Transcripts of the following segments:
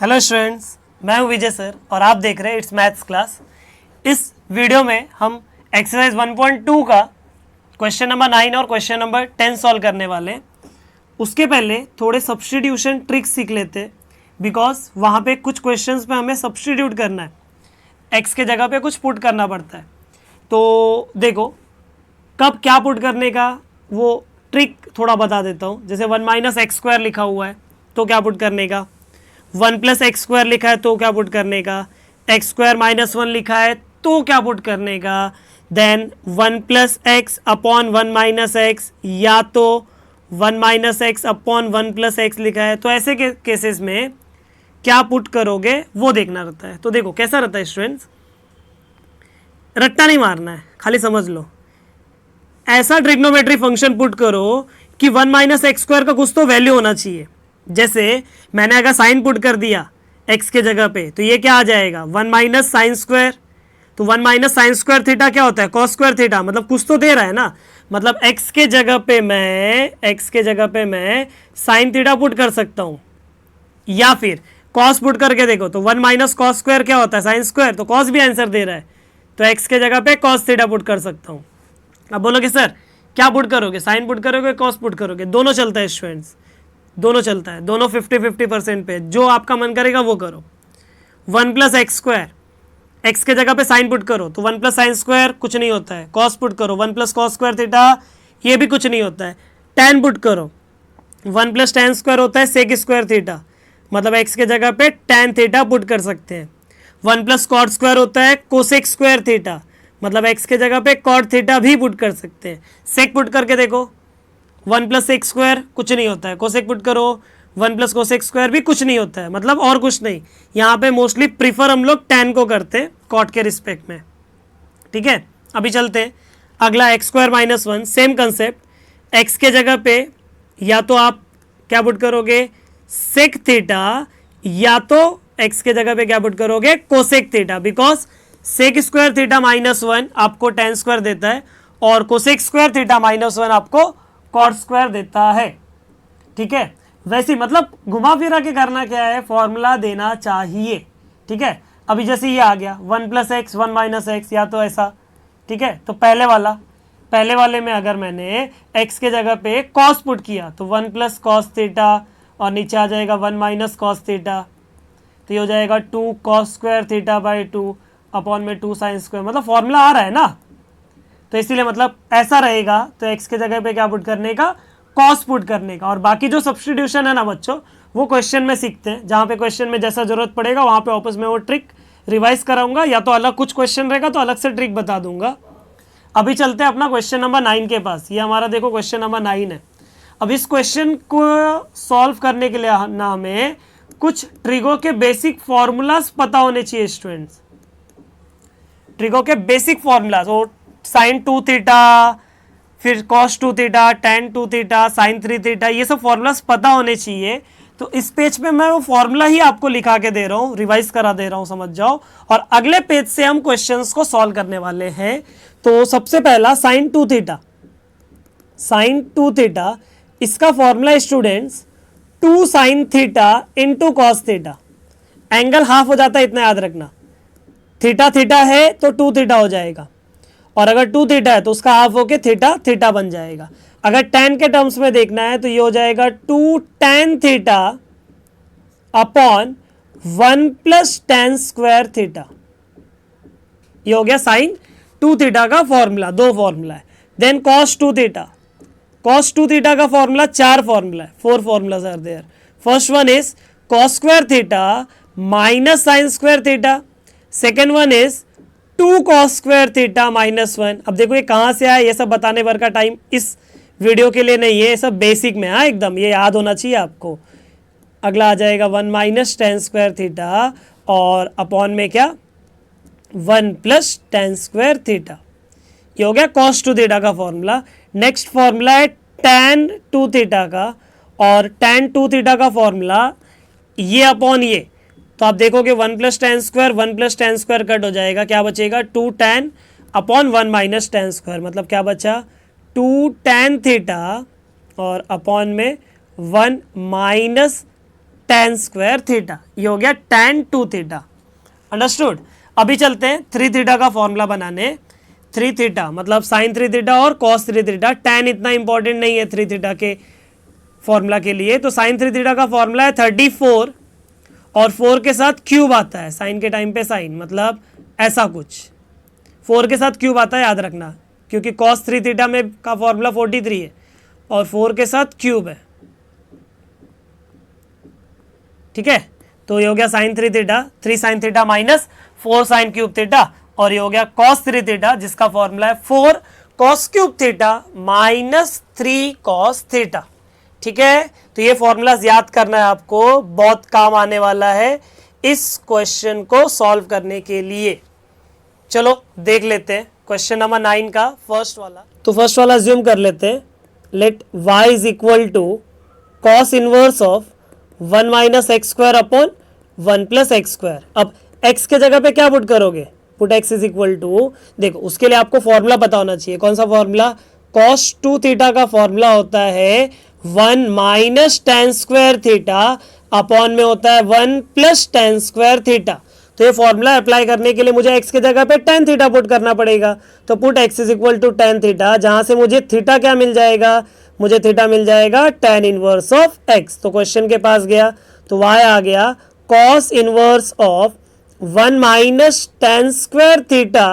Hello students, मैं हूं विजय sir और आप देख रहे हैं इट्स मैथ्स क्लास। इस वीडियो में हम एक्सरसाइज 1.2 का क्वेश्चन नंबर 9 और क्वेश्चन नंबर 10 सॉल्व करने वाले हैं। उसके पहले थोड़े सब्स्टिट्यूशन ट्रिक्स सीख लेते हैं, बिकॉज वहाँ पे कुछ क्वेश्चंस पे हमें सब्स्टिट्यूट करना है, एक्स के जगह पे कुछ पुट करना पड़ता है। तो देखो कब क्या पुट करने का वो ट्रिक थोड़ा बता देता हूँ। जैसे 1 - x² लिखा हुआ है तो क्या पुट करने का, 1 + x² लिखा है तो क्या पुट करने का, x² - 1 लिखा है तो क्या पुट करने का, देन 1 + x अपॉन 1 - x, या तो 1 - x अपॉन 1 + x लिखा है, तो ऐसे के केसेस में क्या पुट करोगे वो देखना रहता है। तो देखो कैसा रहता है स्टूडेंट्स, रट्टा नहीं मारना है, खाली समझ लो। ऐसा ट्रिग्नोमेट्री फंक्शन पुट करो कि 1 - x² का कुछ तो वैल्यू होना चाहिए। जैसे मैंने अगर साइन पुट कर दिया x के जगह पे तो ये क्या आ जाएगा, 1 - sin²। तो 1 - sin² थीटा क्या होता है, cos² थीटा, मतलब कुछ तो दे रहा है ना। मतलब x के जगह पे मैं साइन थीटा पुट कर सकता हूं, या फिर cos पुट करके देखो तो 1 - cos² क्या होता है, sin², तो cos भी आंसर दे रहा है, तो x के जगह पे cos थीटा पुट कर सकता हूं। अब बोलोगे सर क्या पुट करोगे, साइन पुट करोगे cos पुट करोगे, दोनों चलता है स्टूडेंट्स, दोनों चलता है, दोनों 50-50% पे, जो आपका मन करेगा वो करो। 1 + x², x के जगह पे साइन पुट करो तो 1 + sin² कुछ नहीं होता है, cos पुट करो 1 + cos² थीटा, ये भी कुछ नहीं होता है। tan पुट करो 1 + tan² होता है sec² थीटा, मतलब x के जगह पे tan थीटा पुट कर सकते हैं। 1 + cot² होता है cosec² थीटा, मतलब x के जगह पे cot थीटा भी पुट कर सकते हैं। sec पुट करके देखो 1 + sec² कुछ नहीं होता है, कोसेक पुट करो 1 + cosec² भी कुछ नहीं होता है, मतलब और कुछ नहीं। यहाँ पे मोस्टली प्रीफर हम लोग tan को करते हैं कॉट के रिस्पेक्ट में, ठीक है। अभी चलते हैं अगला, x² - 1, सेम कंसेप्ट। x के जगह पे या तो आप क्या पुट करोगे सेक थीटा, या तो x के जगह पे क्या पुट करोगे cosec theta, because sec² theta -1 आपको tan² देता है और cosec² थीटा -1 आपको cot² देता है, ठीक है। वैसे मतलब घुमा फिरा के करना क्या है, फॉर्मूला देना चाहिए, ठीक है। अभी जैसे ये आ गया 1 + x 1 - x, या तो ऐसा, ठीक है। तो पहले वाले में अगर मैंने x के जगह पे cos पुट किया तो 1 + cos थीटा, और नीचे आ जाएगा 1 - cos थीटा, तो ये हो जाएगा 2 cos² थीटा/2 अपॉन में 2 sin², मतलब फॉर्मूला आ रहा है ना। तो इसीलिए मतलब ऐसा रहेगा, तो x के जगह पे क्या पुट करने का, cos पुट करने का। और बाकी जो सब्स्टिट्यूशन है ना बच्चों, वो क्वेश्चन में सीखते हैं, जहाँ पे क्वेश्चन में जैसा जरूरत पड़ेगा वहाँ पे वापस मैं वो ट्रिक रिवाइज कराऊंगा, या तो अलग कुछ क्वेश्चन रहेगा तो अलग से ट्रिक बता दूंगा। अभी चलते हैं अपना क्वेश्चन नंबर 9 के पास। ये हमारा देखो क्वेश्चन नंबर 9 है। अब इस क्वेश्चन को सॉल्व करने के लिए ना हमें कुछ ट्रिगो के बेसिक फॉर्मूलाज पता होने चाहिए स्टूडेंट्स। ट्रिगो के बेसिक फॉर्मूलाज, वो sin 2 थीटा, फिर cos 2 theta, tan 2 theta, sin 3 theta, ये सब फॉर्मूलाज पता होने चाहिए। तो इस पेज पे मैं वो फॉर्मूला ही आपको लिखा के दे रहा हूँ, रिवाइज करा दे रहा हूँ, समझ जाओ। और अगले पेज से हम क्वेश्चंस को सॉल्व करने वाले हैं। तो सबसे पहला sin 2 थीटा, sin 2 थीटा, इसका formula students 2 sin theta into cos theta. Angle half हो जाता है, इतना याद रखना। थीटा थीटा है तो 2 थीटा हो जाएगा, और अगर 2 थीटा है तो उसका हाफ होके थीटा थीटा बन जाएगा। अगर tan के टर्म्स में देखना है तो ये हो जाएगा 2 tan theta upon 1 + tan² theta. ये हो गया साइन 2 थीटा का फॉर्मूला, दो फॉर्मूला है। Then cos 2 theta, cos 2 theta का फॉर्मूला 4 फॉर्मूला है, 4 formulas are there. First one is cos² theta minus sin² theta, second one is 2 cos² theta -1। अब देखो ये कहाँ से आया, ये सब बताने भर का टाइम इस वीडियो के लिए नहीं है, ये सब बेसिक में, हाँ एकदम ये याद होना चाहिए आपको। अगला आ जाएगा 1 - tan² थीटा, और अपॉन में क्या 1 + tan² थीटा। ये हो गया cos 2 थीटा का फॉर्मूला। नेक्स्ट फॉर्मूला है tan 2 थीटा का, और tan 2 थीटा का फॉर्मूला ये अपॉन ये, तो आप देखोगे 1 + tan², 1 + tan² कट हो जाएगा, क्या बचेगा 2 tan अपॉन 1 - tan², मतलब क्या बचा 2 tan थीटा और अपॉन में 1 - tan स्क्वायर थीटा, ये हो गया tan 2 थीटा। अंडरस्टूड। अभी चलते हैं 3 थीटा का फॉर्मूला बनाने। 3 थीटा मतलब साइन 3 थीटा और कॉस 3 थीटा। tan इतना इंपॉर्टेंट नहीं है 3 थीटा के फॉर्मूला के लिए। तो साइन 3 थीटा का फॉर्मूला है 34 और 4 के साथ क्यूब आता है, साइन के टाइम पे साइन, मतलब ऐसा कुछ 4 के साथ क्यूब आता है, याद रखना, क्योंकि कॉस 3 थीटा में का फॉर्मूला 43 है और 4 के साथ क्यूब है। ठीक है, तो ये हो गया sine 3 theta, 3 sine theta minus 4 sine cube theta, और ये हो गया कॉस 3 थीटा जिसका फॉर्मूला है 4 cos cube theta minus 3 cos theta. ठीक है, तो ये फॉर्मूलाज याद करना है आपको, बहुत काम आने वाला है इस क्वेश्चन को सॉल्व करने के लिए। चलो देख लेते हैं क्वेश्चन नंबर 9 का फर्स्ट वाला। तो फर्स्ट वाला अज्यूम कर लेते हैं, let y is equal to cos inverse of 1 minus x square upon 1 plus x square. अब x के जगह पे क्या पुट करोगे, put x is equal to, देखो उसके लिए आपको फॉर्मूला पता होना चाहिए। कौन सा फॉर्मूला, कॉस 2 थीटा का फॉर्मूला होता है 1 minus ten square theta upon में होता है 1 प्लस टेन स्क्वायर थीटा। तो ये फॉर्मूला अप्लाई करने के लिए मुझे x के जगह पे tan थीटा पुट करना पड़ेगा। तो put x is equal to tan theta, जहां से मुझे थीटा क्या मिल जाएगा, मुझे थीटा मिल जाएगा tan इनवर्स ऑफ x। तो क्वेश्चन के पास गया तो y आ गया cos inverse of 1 minus ten square theta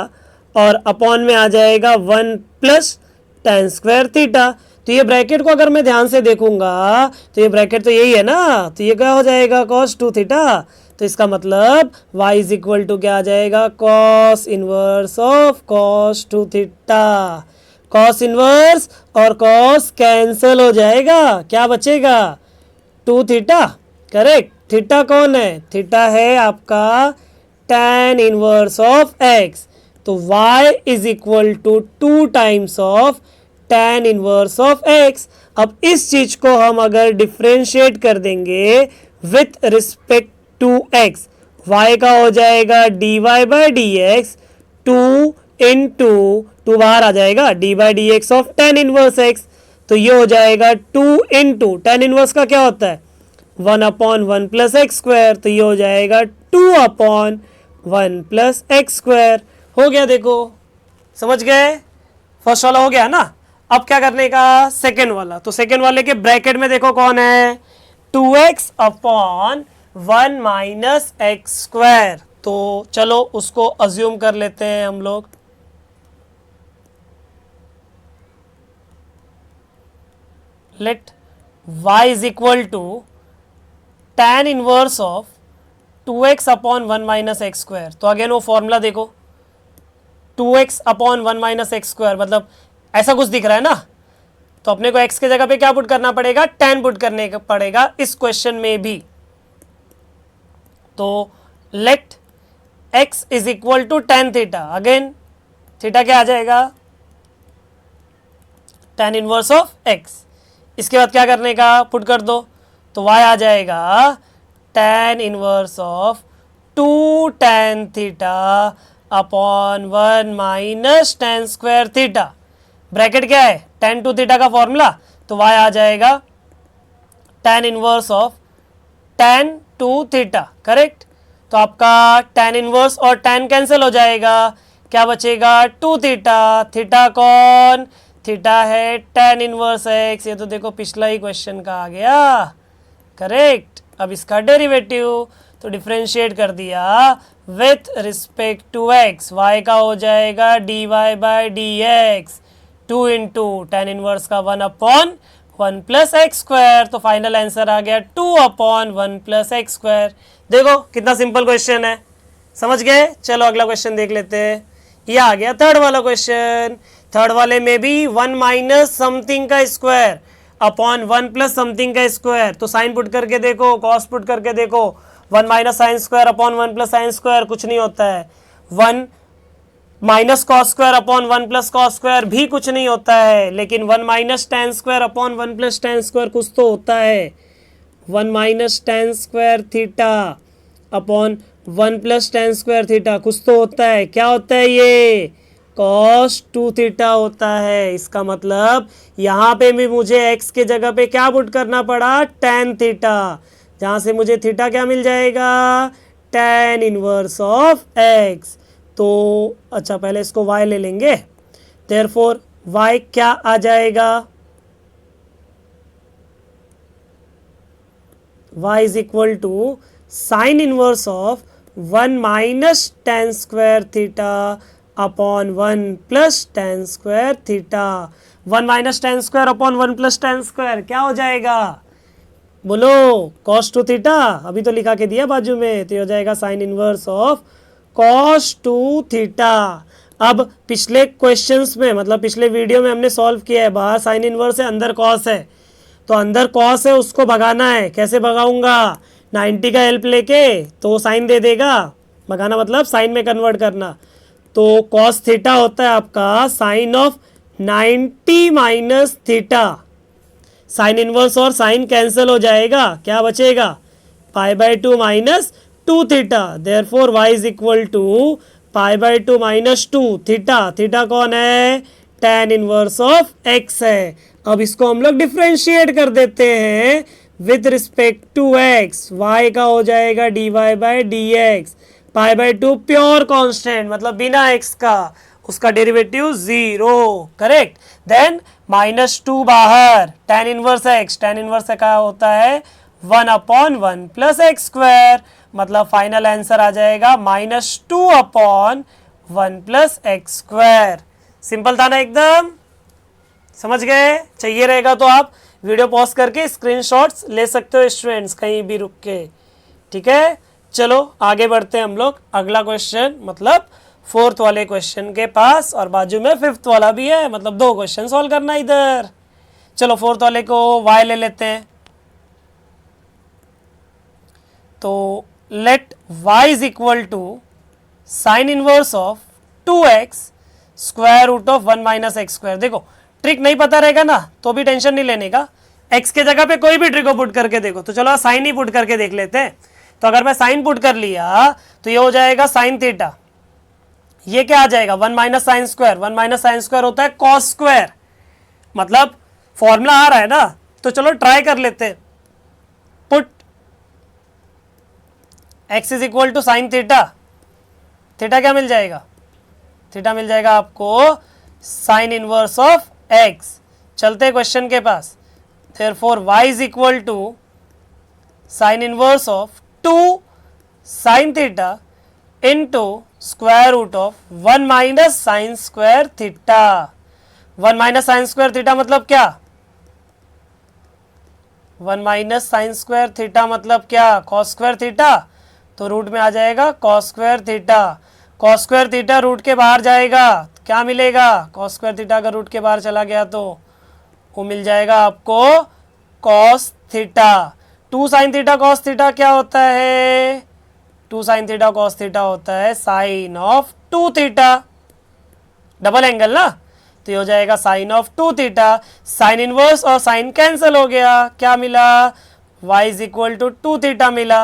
और अपॉन में आ जाएगा 1 प्लस टेन स्क्वायर थीटा। तो ये ब्रैकेट को अगर मैं ध्यान से देखूंगा तो ये ब्रैकेट तो यही है ना, तो ये क्या हो जाएगा cos 2 थीटा। तो इसका मतलब y इज इक्वल टू क्या आ जाएगा, cos inverse of cos 2 theta. cos inverse और cos कैंसिल हो जाएगा, क्या बचेगा 2 थीटा। करेक्ट, थीटा कौन है, थीटा है आपका tan इनवर्स ऑफ x। तो y is equal to 2 times of tan inverse of x। अब इस चीज को हम अगर डिफ्रेंशिएट कर देंगे with respect to x, y का हो जाएगा dy by d x, 2 into 2 बाहर आ जाएगा d by d x of tan inverse x। तो ये हो जाएगा 2 इंटू tan इनवर्स का क्या होता है 1 अपॉन 1 प्लस एक्स स्क्वायर। तो ये हो जाएगा 2 अपॉन 1 प्लस एक्स स्क्वायर। हो गया, देखो समझ गए, फर्स्ट वाला हो गया ना। अब क्या करने का, सेकेंड वाला। तो सेकेंड वाले के ब्रैकेट में देखो कौन है 2x upon 1 minus x square. तो चलो उसको अज्यूम कर लेते हैं हम लोग। Let y is equal to tan inverse of 2x upon 1 minus x square. तो अगेन वो फॉर्मूला देखो, 2x upon 1 minus x square, मतलब ऐसा कुछ दिख रहा है ना। तो अपने को x के जगह पे क्या पुट करना पड़ेगा, tan पुट करने का पड़ेगा इस क्वेश्चन में भी। तो let x is equal to tan theta, again theta क्या आ जाएगा tan इनवर्स ऑफ x। इसके बाद क्या करने का, पुट कर दो, तो y आ जाएगा tan inverse of 2 tan theta upon 1 minus tan square theta. Bracket क्या है tan 2 थीटा का फॉर्मूला, तो y आ जाएगा tan inverse of tan 2 theta. Correct, तो आपका tan इनवर्स और tan कैंसिल हो जाएगा, क्या बचेगा 2 थीटा। थीटा कौन, थीटा है tan इनवर्स x। ये तो देखो पिछला ही क्वेश्चन का आ गया। करेक्ट, अब इसका डेरिवेटिव तो डिफ्रेंशिएट कर दिया with respect to x, y का हो जाएगा dy by d x, 2 into tan inverse का 1 अपॉन 1 प्लस एक्स स्क्वायर। तो फाइनल आंसर आ गया 2 अपॉन 1 प्लस एक्स स्क्वायर। देखो कितना सिंपल क्वेश्चन है, समझ गए। चलो अगला क्वेश्चन देख लेते हैं। ये आ गया थर्ड वाला क्वेश्चन। थर्ड वाले में भी 1 माइनस समथिंग का स्क्वायर अपॉन 1 प्लस समथिंग का स्क्वायर। तो साइन पुट करके देखो, कॉस पुट करके देखो, 1 minus sine square upon 1 plus sine square कुछ नहीं होता है, 1 minus cos square upon 1 plus cos square भी कुछ नहीं होता है, लेकिन 1 minus ten square upon 1 plus ten square कुछ तो होता है। 1 minus ten square theta upon 1 plus ten square theta कुछ तो होता है। क्या होता है ये, cos 2 थीटा होता है। इसका मतलब यहाँ पे भी मुझे x के जगह पे क्या पुट करना पड़ा, tan थीटा। जहाँ से मुझे थीटा क्या मिल जाएगा, tan इनवर्स ऑफ x। तो अच्छा पहले इसको y ले लेंगे, देयरफॉर y क्या आ जाएगा, y is equal to sine inverse of 1 minus tan square theta upon 1 plus tan square theta. 1 minus tan square upon 1 plus tan square क्या हो जाएगा, बोलो, cos 2 थीटा, अभी तो लिखा के दिया बाजू में, तो हो जाएगा sine inverse of cos 2 theta. अब पिछले क्वेश्चंस में मतलब पिछले वीडियो में हमने सॉल्व किया है, बाहर साइन इनवर्स है अंदर cos है, तो अंदर cos है उसको भगाना है, कैसे भगाऊंगा, 90 का हेल्प लेके, तो साइन दे देगा, भगाना मतलब साइन में कन्वर्ट करना, तो cos थीटा होता है आपका sine of 90 minus theta. Sine inverse और साइन कैंसिल हो जाएगा, क्या बचेगा, π/2 minus 2 theta. Therefore y is equal to π/2 minus 2 theta. Theta कौन है, tan इनवर्स ऑफ x है। अब इसको हम लोग डिफ्रेंशिएट कर देते हैं with respect to x, y का हो जाएगा dy/dx, π/2 प्योर कांस्टेंट मतलब बिना x का, उसका डेरिवेटिव 0, करेक्ट। देन -2 बाहर, tan inverse x, tan inverse का होता है 1/1 प्लस एक्स स्क्वायर, मतलब फाइनल आंसर आ जाएगा -2/1 प्लस एक्स स्क्वायर। सिंपल था ना एकदम, समझ गए। चाहिए रहेगा तो आप वीडियो पॉज करके स्क्रीनशॉट्स ले सकते हो स्टूडेंट्स, कहीं भी रुक के, ठीक है। चलो आगे बढ़ते हैं हम लोग, अगला क्वेश्चन मतलब 4th वाले क्वेश्चन के पास, और बाजू में 5th वाला भी है, मतलब 2 क्वेश्चन सॉल्व करना इधर। चलो 4th वाले को y ले लेते हैं, तो let y is equal to sine inverse of 2x square root of 1 minus x square. देखो ट्रिक नहीं पता रहेगा ना तो भी टेंशन नहीं लेने का, x के जगह पे कोई भी ट्रिक को पुट करके देखो। तो चलो साइन ही पुट करके देख लेते हैं। तो अगर मैं साइन पुट कर लिया तो ये हो जाएगा साइन थीटा, ये क्या आ जाएगा 1 minus sine square, 1 minus sine square होता है कॉस स्क्वायर, मतलब फॉर्मूला आ रहा है ना, तो चलो ट्राई कर लेते हैं। Put x is equal to sine theta, theta क्या मिल जाएगा, थीटा मिल जाएगा आपको साइन इनवर्स ऑफ x। चलते क्वेश्चन के पास, therefore y is equal to sine inverse of 2 sine theta into square root of 1 minus sine square theta. 1 minus sine square theta मतलब क्या, 1 माइनस साइन स्क्वायर थीटा मतलब क्या, cos square theta, तो root में आ जाएगा cos square theta. Cos square theta root के बाहर जाएगा, क्या मिलेगा, कॉस स्क्वायर थीटा का रूट के बाहर चला गया तो वो मिल जाएगा आपको cos theta. 2 sine theta cos theta क्या होता है, 2 साइन थीटा कॉस थीटा होता है sine of 2 theta, double angle ना, तो ये हो जाएगा sine of 2 theta. Sine inverse और साइन कैंसिल हो गया, क्या मिला, y is equal to 2 theta मिला,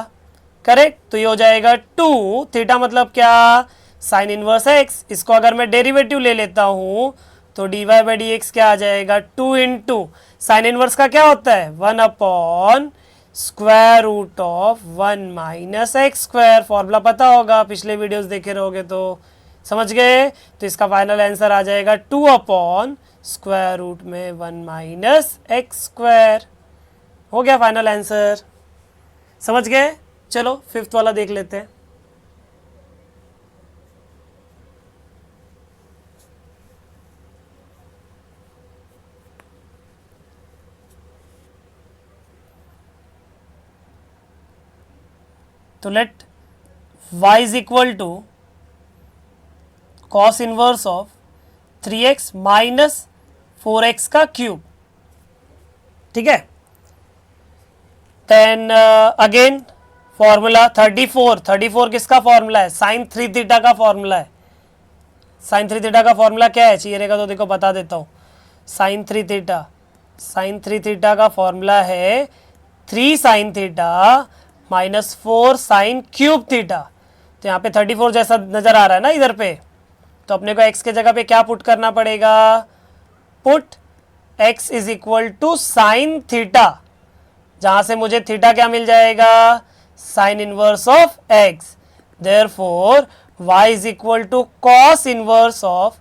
करेक्ट। तो ये हो जाएगा 2 थीटा मतलब क्या, साइन इनवर्स x। इसको अगर मैं डेरिवेटिव ले लेता हूँ तो dy/dx क्या आ जाएगा, 2 इंटू साइन इनवर्स का क्या होता है 1/, square root of 1 minus x square. Formula पता होगा, पिछले वीडियोस देखे रहोगे तो समझ गए। तो इसका फाइनल आंसर आ जाएगा 2/, स्क्वायर रूट में 1 माइनस एक्स स्क्वायर। हो गया फाइनल आंसर, समझ गए। चलो 5th वाला देख लेते हैं। तो let y is equal to cos inverse of 3x minus 4x का क्यूब, ठीक है। देन अगेन फॉर्मूला 34 किसका फॉर्मूला है, साइन 3 थीटा का फॉर्मूला है। साइन 3 थीटा का फॉर्मूला क्या है, चाहिए रहेगा तो देखो बता देता हूँ। साइन 3 थीटा का फॉर्मूला है 3 sine theta minus 4 sine cube theta. तो यहाँ पे 34 जैसा नजर आ रहा है ना इधर पे, तो अपने को x के जगह पे क्या पुट करना पड़ेगा, put x is equal to sine theta. जहां से मुझे थीटा क्या मिल जाएगा, sine inverse of x. Therefore y is equal to cos inverse of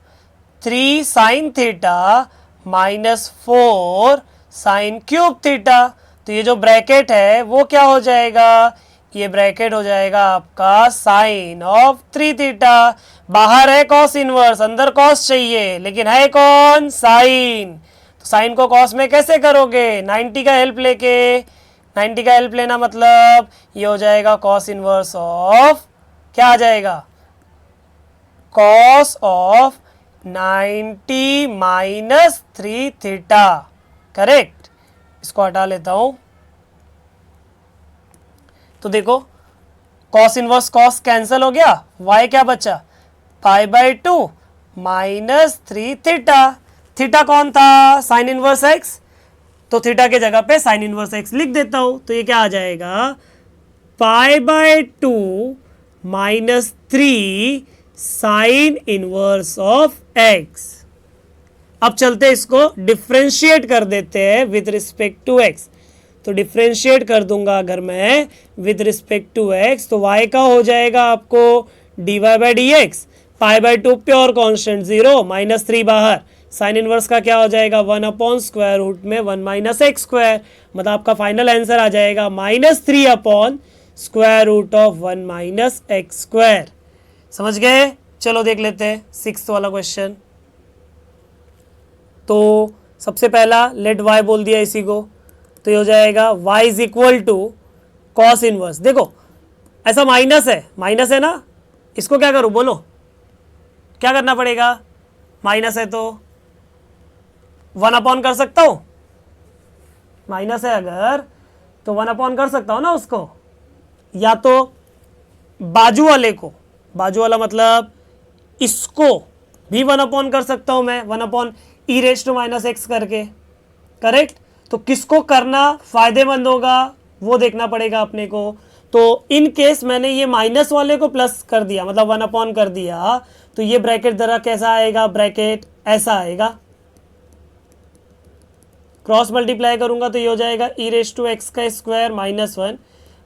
3 sine theta minus 4 sine cube theta. तो ये जो ब्रैकेट है वो क्या हो जाएगा, ये ब्रैकेट हो जाएगा आपका साइन ऑफ 3 थीटा। बाहर है कॉस इनवर्स, अंदर कॉस चाहिए, लेकिन है कौन, साइन। तो साइन को कॉस में कैसे करोगे, 90 का हेल्प लेके। 90 का हेल्प लेना मतलब ये हो जाएगा कॉस इनवर्स ऑफ, क्या आ जाएगा, cos of 90 minus 3 theta. Correct. इसको हटा लेता हूं। तो देखो कॉस इनवर्स कॉस कैंसिल हो गया, y क्या बचा, pi by 2 minus 3 theta. Theta कौन था, साइन इनवर्स एक्स, तो थीटा के जगह पे साइन इनवर्स एक्स लिख देता हूं। तो ये क्या आ जाएगा, pi by 2 minus 3 sign inverse of x. अब चलते इसको डिफ्रेंशिएट कर देते हैं विद रिस्पेक्ट टू एक्स। तो डिफ्रेंशिएट कर दूंगा अगर मैं विद रिस्पेक्ट टू एक्स, तो y का हो जाएगा आपको dy by d x, pi by 2 pure constant 0 minus 3 बाहर, साइन इनवर्स का क्या हो जाएगा 1 अपॉन स्क्वायर रूट में 1 माइनस एक्स स्क्वायर। मतलब आपका फाइनल आंसर आ जाएगा -3 upon square root of 1 minus x square. समझ गए। चलो देख लेते हैं 6th वाला क्वेश्चन। तो सबसे पहला लेट y बोल दिया इसी को, तो ये हो जाएगा y is equal to cos inverse. देखो ऐसा माइनस है ना, इसको क्या करूं बोलो, क्या करना पड़ेगा, माइनस है तो 1 अपॉन कर सकता हूं, माइनस है अगर तो 1 अपॉन कर सकता हूं ना उसको, या तो बाजू वाले को, बाजू वाला मतलब इसको भी 1 अपॉन कर सकता हूं मैं, 1 upon e raise to minus x करके। करेक्ट। तो किसको करना फायदेमंद होगा वो देखना पड़ेगा अपने को। तो इन केस मैंने ये माइनस वाले को प्लस कर दिया, मतलब 1 अपॉन कर दिया, तो ये ब्रैकेट जरा कैसा आएगा, ब्रैकेट ऐसा आएगा। क्रॉस मल्टीप्लाई करूंगा तो ये हो जाएगा ई रेज टू एक्स का square minus 1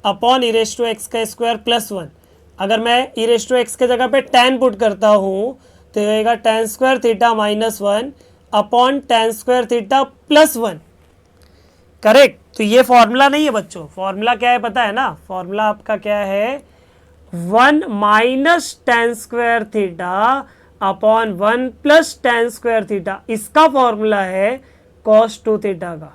upon e raise to x का स्क्वायर प्लस 1। अगर मैं ई रेज टू एक्स के जगह पे tan पुट करता हूं तो ये होगा tan square theta minus 1 upon tan square theta plus 1। Correct. तो ये फॉर्मूला नहीं है बच्चों, फॉर्मूला क्या है पता है ना, फॉर्मूला आपका क्या है 1 minus tan square theta upon 1 plus tan square theta, इसका फॉर्मूला है cos 2 थीटा का।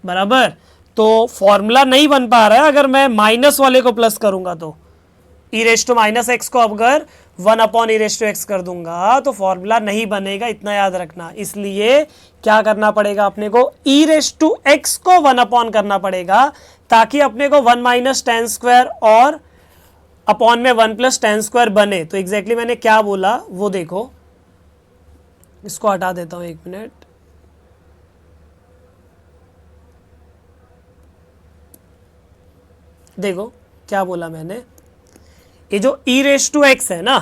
बराबर। तो फॉर्मूला नहीं बन पा रहा है अगर मैं माइनस वाले को प्लस करूंगा तो, e raise to minus x को अगर 1 upon e raise to x कर दूंगा तो फॉर्मूला नहीं बनेगा, इतना याद रखना। इसलिए क्या करना पड़ेगा अपने को, ई रेज टू एक्स को 1 अपॉन करना पड़ेगा, ताकि अपने को 1 माइनस tan स्क्वायर और अपॉन में 1 प्लस tan स्क्वायर बने। तो एग्जैक्टली मैंने क्या बोला वो देखो, इसको हटा देता हूं 1 मिनट। देखो क्या बोला मैंने, ये जो ई रेज टू एक्स है ना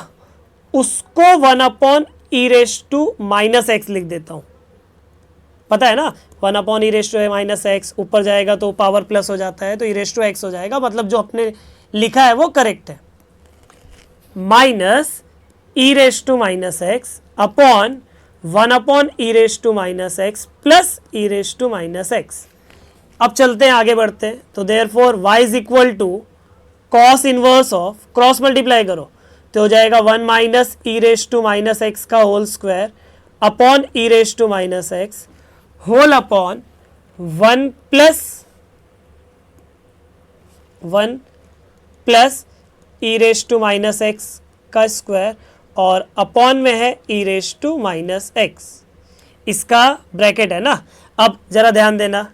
उसको 1 upon e raise to minus x लिख देता हूं। पता है ना 1 upon e raise to minus x, ऊपर जाएगा तो पावर प्लस हो जाता है तो ई रेज टू एक्स हो जाएगा, मतलब जो अपने लिखा है वो करेक्ट है। Minus e raise to minus x upon 1 upon e raise to minus x plus e raise to minus x. अब चलते हैं आगे बढ़ते हैं। तो therefore y is equal to cos inverse of, cross multiply करो तो हो जाएगा 1 minus e raise to minus x का whole square upon e raise to minus x whole upon 1 plus e raise to minus x का square और upon में है ई raise to minus x, इसका ब्रैकेट है ना। अब जरा ध्यान देना,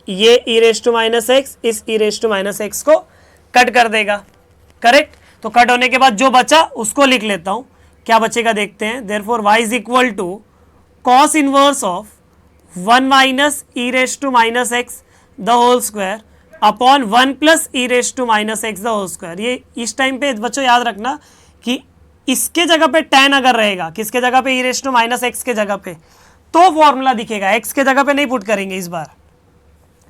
ये ई रेज टू माइनस एक्स इस ई रेज टू माइनस एक्स को कट कर देगा। करेक्ट। तो कट होने के बाद जो बचा उसको लिख लेता हूं, क्या बचेगा देखते हैं। Therefore y is equal to cos inverse of 1 minus e raise to minus x the whole square upon 1 plus e raise to minus x the whole square. ये इस टाइम पे बच्चों याद रखना कि इसके जगह पे tan अगर रहेगा, किसके जगह पे ई रेज टू माइनस एक्स के जगह पे, तो फॉर्मूला दिखेगा, एक्स के जगह पे नहीं पुट करेंगे इस बार।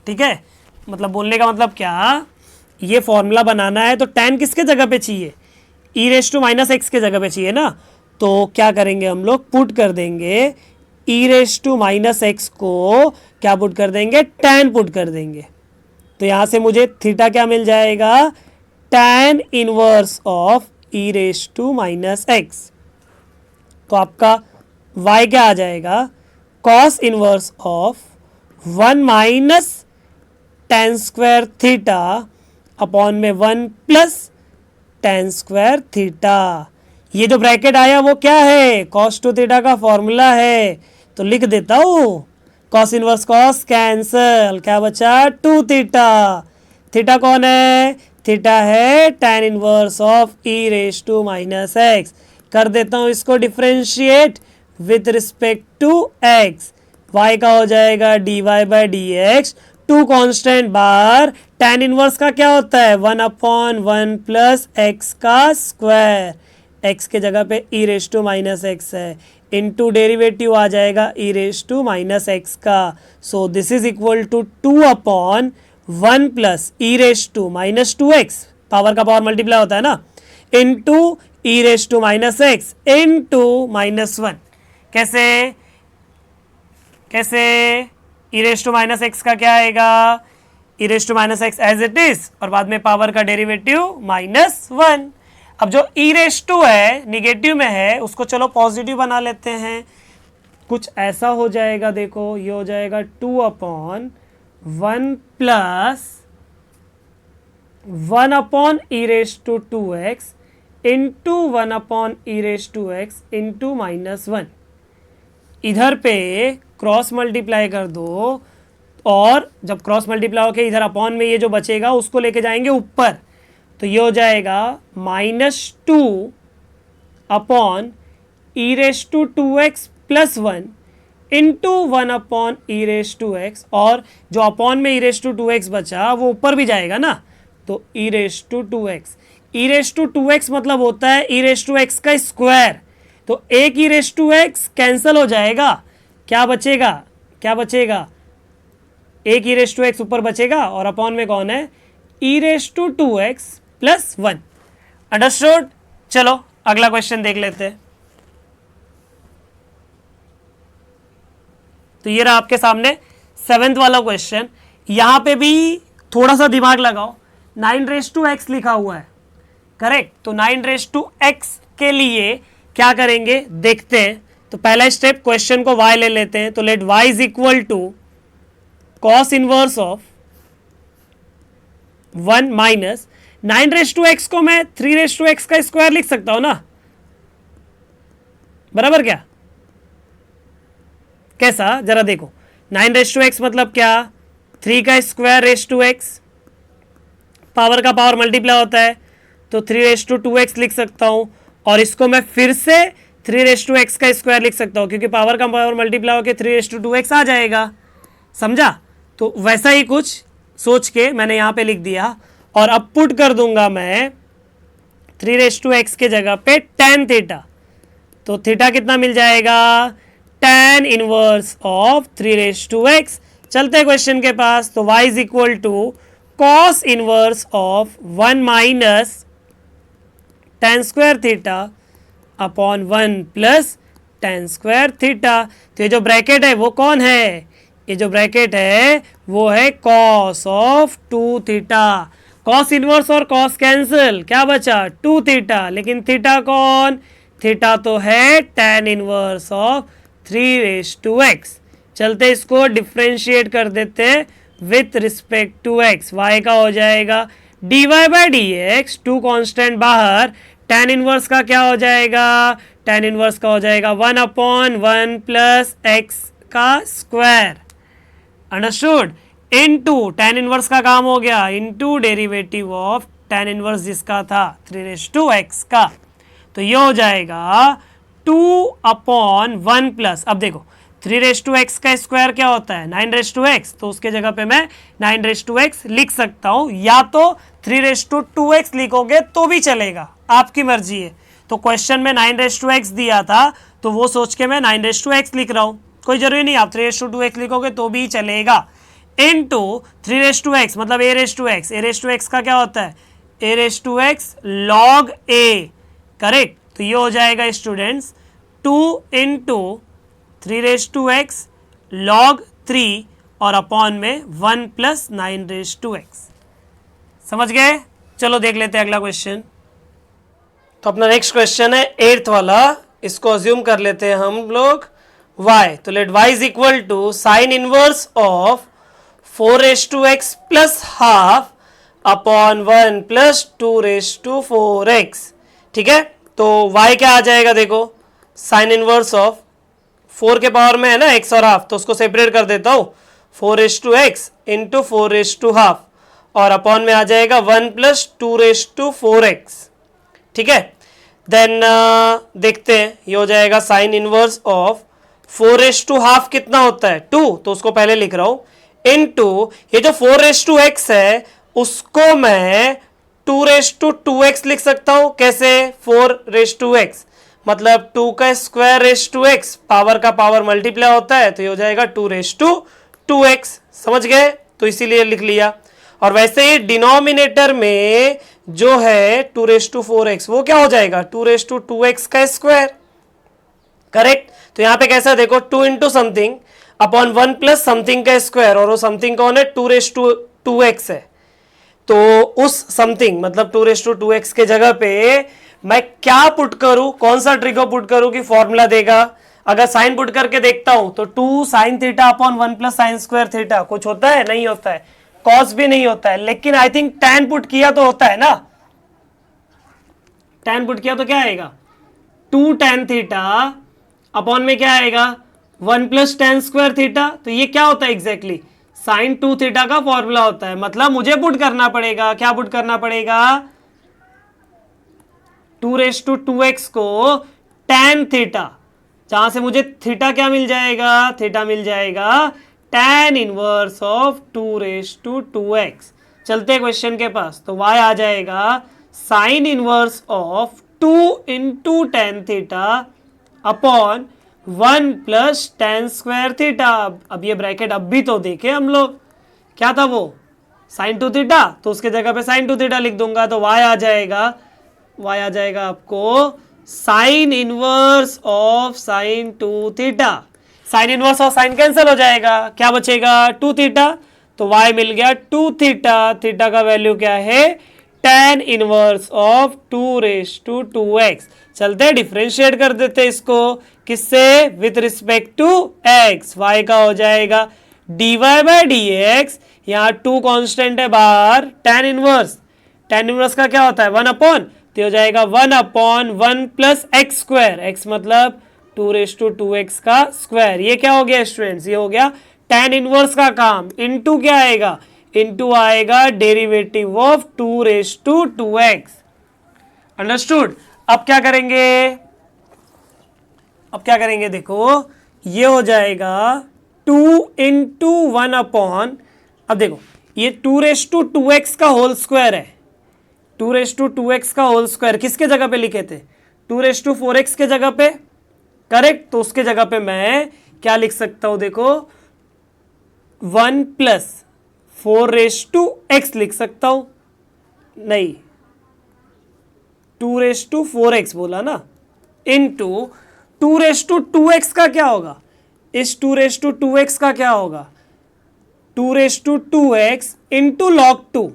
ठीक है, मतलब बोलने का मतलब क्या, ये फॉर्मूला बनाना है तो tan किसके जगह पे चाहिए, e raise to minus x के जगह पे चाहिए ना। तो क्या करेंगे हम लोग, पुट कर देंगे e raise to minus x को क्या पुट कर देंगे, tan पुट कर देंगे। तो यहाँ से मुझे थीटा क्या मिल जाएगा, tan inverse of e raise to minus x. तो आपका y क्या आ जाएगा, cos inverse of 1 minus tan square theta upon में 1 प्लस tan स्क्वायर थीटा। ये जो ब्रैकेट आया वो क्या है, cos टू थीटा का फॉर्मूला है। तो लिख देता हूं, cos इनवर्स cos कैंसल, क्या बचा 2 थीटा। थीटा कौन है, थीटा है tan inverse of e raise to minus x. कर देता हूं इसको differentiate with respect to x, y का हो जाएगा dy by d x, two constant बार tan इनवर्स का क्या होता है 1/1 प्लस एक्स का स्क्वायर, x के जगह पे e raise to minus x है, इनटू डेरिवेटिव आ जाएगा e raise to minus x का। So this is equal to 2/1 plus e raise to minus 2x, power का पावर मल्टीप्लाई होता है ना, into e raise to minus x into -1। कैसे कैसे, e raise to minus x का क्या आएगा, e raise to minus x as it is, और बाद में पावर का डेरिवेटिव -1। अब जो e रेस टू है निगेटिव में है, उसको चलो पॉजिटिव बना लेते हैं। कुछ ऐसा हो जाएगा, देखो ये हो जाएगा 2/1 plus 1/e raise to 2x into 1/e raise to x into -1। इधर पे क्रॉस मल्टीप्लाई कर दो, और जब क्रॉस मल्टीप्लाई होके इधर अपॉन में ये जो बचेगा उसको लेके जाएंगे ऊपर, तो ये हो जाएगा -2/e raise to 2x plus 1 into 1/e raise to x, और जो अपॉन में e रेस टू 2x बचा वो ऊपर भी जाएगा ना, तो e raise to 2x। e raise to 2x मतलब होता है e रेस टू x का स्क्वायर, तो एक e raise to x cancel हो जाएगा, क्या बचेगा, क्या बचेगा, एक e रेस टू x ऊपर बचेगा, और अपॉन में कौन है e raise to 2x plus 1। Understood. चलो अगला क्वेश्चन देख लेते हैं। तो ये रहा आपके सामने 7th वाला क्वेश्चन। यहां पे भी थोड़ा सा दिमाग लगाओ, 9 रेस टू एक्स लिखा हुआ है, करेक्ट। तो 9 रेस टू एक्स के लिए क्या करेंगे देखते हैं। तो पहला स्टेप, क्वेश्चन को y ले लेते हैं, तो let y is equal to cos inverse of 1 minus 9 raise to x को मैं 3 रेस टू एक्स का स्क्वायर लिख सकता हूं ना, बराबर क्या, कैसा जरा देखो, 9 रेस टू एक्स मतलब क्या, 3 का square raise to x, power का पावर मल्टीप्लाई होता है, तो 3 रेस टू 2x लिख सकता हूं, और इसको मैं फिर से 3 रेस टू एक्स का स्क्वायर लिख सकता हूं, क्योंकि पावर का पावर मल्टीप्लाई होकर 3 रेस टू 2x आ जाएगा, समझा। तो वैसा ही कुछ सोच के मैंने यहां पे लिख दिया, और अब पुट कर दूंगा मैं 3 रेस टू एक्स के जगह पे tan थीटा, तो थीटा कितना मिल जाएगा, tan inverse of 3 raise to x. चलते हैं क्वेश्चन के पास, तो y is equal to cos inverse of 1 minus tan square theta upon 1 plus tan square theta. तो ये जो ब्रैकेट है वो कौन है, ये जो ब्रैकेट है वो है cos of 2 theta. cos inverse और cos कैंसिल, क्या बचा 2 थीटा, लेकिन थीटा कौन, थीटा तो है tan inverse of 3 raise to x. चलते इसको डिफ्रेंशिएट कर देते हैं with respect to x, y का हो जाएगा dy by d x, 2 constant बाहर, tan इनवर्स का क्या हो जाएगा, tan इनवर्स का हो जाएगा 1/1 प्लस x का square, understood, into tan inverse का काम हो गया into derivative of tan inverse जिसका था 3 रेस टू एक्स का, तो ये हो जाएगा 2/1 प्लस, अब देखो 3 रेस टू एक्स का स्क्वायर क्या होता है 9 रेस टू एक्स, तो उसके जगह पे मैं 9 रेस टू एक्स लिख सकता हूं, या तो 3 रेस टू 2x लिखोगे तो भी चलेगा, आपकी मर्जी है। तो क्वेश्चन में 9 रेस टू एक्स दिया था, तो वो सोच के मैं 9 रेस टू एक्स लिख रहा हूं, कोई जरूरी नहीं आप 3 रेस टू 2x लिखोगे तो भी चलेगा। इनटू 3 मतलब a रेस टू एक्स का क्या होता है a raise to x log a, correct. तो ये हो जाएगा स्टूडेंट्स 2 इंटू 3 लॉग 3 और अपॉन में 1 प्लस 9 समझ गए। चलो देख लेते हैं अगला क्वेश्चन। तो अपना नेक्स्ट क्वेश्चन है 8th वाला, इसको अज्यूम कर लेते हैं हम लोग y। तो let y is equal to sine inverse of 4 plus half upon 1 plus 2 ठीक है। तो y क्या आ जाएगा, देखो साइन इनवर्स ऑफ 4 के पावर में है ना x और हाफ, तो उसको सेपरेट कर देता हूं 4 इंटू 4 और अपॉन में आ जाएगा 1 प्लस 2 ठीक है। देन देखते हैं, ये हो जाएगा साइन इनवर्स ऑफ 4 कितना होता है 2, तो उसको पहले लिख रहा हूं इनटू ये जो 4 है उसको मैं 2 लिख सकता हूं। कैसे 4 मतलब 2 का स्क्वायर पावर का पावर मल्टीप्लाई होता है, तो ये हो जाएगा 2 समझ गए, तो इसीलिए लिख लिया। और वैसे ही डिनोमिनेटर में जो है 2 वो क्या हो जाएगा 2 का स्क्वायर, करेक्ट। तो यहां पे कैसा देखो 2 into something upon 1 plus something का स्क्वायर, और वो समथिंग कौन है 2 है। तो उस समथिंग मतलब 2 के जगह पे मैं क्या पुट करूं, कौन सा ट्रिक पुट करूं कि फॉर्मूला देगा। अगर साइन पुट करके देखता हूं तो 2 sine theta upon 1 plus sign square theta कुछ होता है, नहीं होता है, कॉस भी नहीं होता है, लेकिन आई थिंक tan पुट किया तो होता है ना, tan पुट किया तो क्या आएगा 2 tan थीटा अपॉन में क्या आएगा 1 प्लस tan स्क्वायर थीटा। तो ये क्या होता है एग्जैक्टली साइन 2 थीटा का फॉर्मूला होता है। मतलब मुझे पुट करना पड़ेगा, क्या पुट करना पड़ेगा 2 को tan थीटा, जहां से मुझे थीटा क्या मिल जाएगा, थीटा मिल जाएगा tan इनवर्स ऑफ 2 चलते क्वेश्चन के पास। तो y आ जाएगा sine inverse of 2 into tan theta upon 1 plus tan square theta. अब ये ब्रैकेट अब भी तो देखे हम लोग, क्या था वो साइन 2 थीटा, तो उसके जगह पे साइन 2 थीटा लिख दूंगा। तो y आ जाएगा आपको sine inverse of sign 2 theta. Sine inverse और साइन कैंसिल हो जाएगा, क्या बचेगा 2 थीटा, तो y मिल गया 2 थीटा। थीटा का वैल्यू क्या है tan इनवर्स ऑफ 2 चलते डिफरेंशिएट कर देते इसको, किससे with respect to x। y का हो जाएगा dy बाय dx, यहाँ 2 कांस्टेंट है बाहर, tan इनवर्स का क्या होता है 1 अपॉन, तो हो जाएगा 1 upon 1 plus x square, x मतलब 2 का स्क्वायर। ये क्या हो गया स्टूडेंट्स, ये हो गया tan इनवर्स का काम, इनटू क्या आएगा, इनटू आएगा डेरिवेटिव ऑफ 2 अंडरस्टूड। अब क्या करेंगे, देखो ये हो जाएगा 2 इंटू 1 अपॉन, अब देखो ये 2 का होल स्क्वायर है, 2 का होल स्क्वायर किसके जगह पे लिखे थे 2 के जगह पे, करेक्ट। तो उसके जगह पे मैं क्या लिख सकता हूं, देखो 1 प्लस 4 लिख सकता हूं, नहीं 2 बोला ना, इनटू 2 का क्या होगा, इस 2 का क्या होगा 2 इंटू लॉग 2।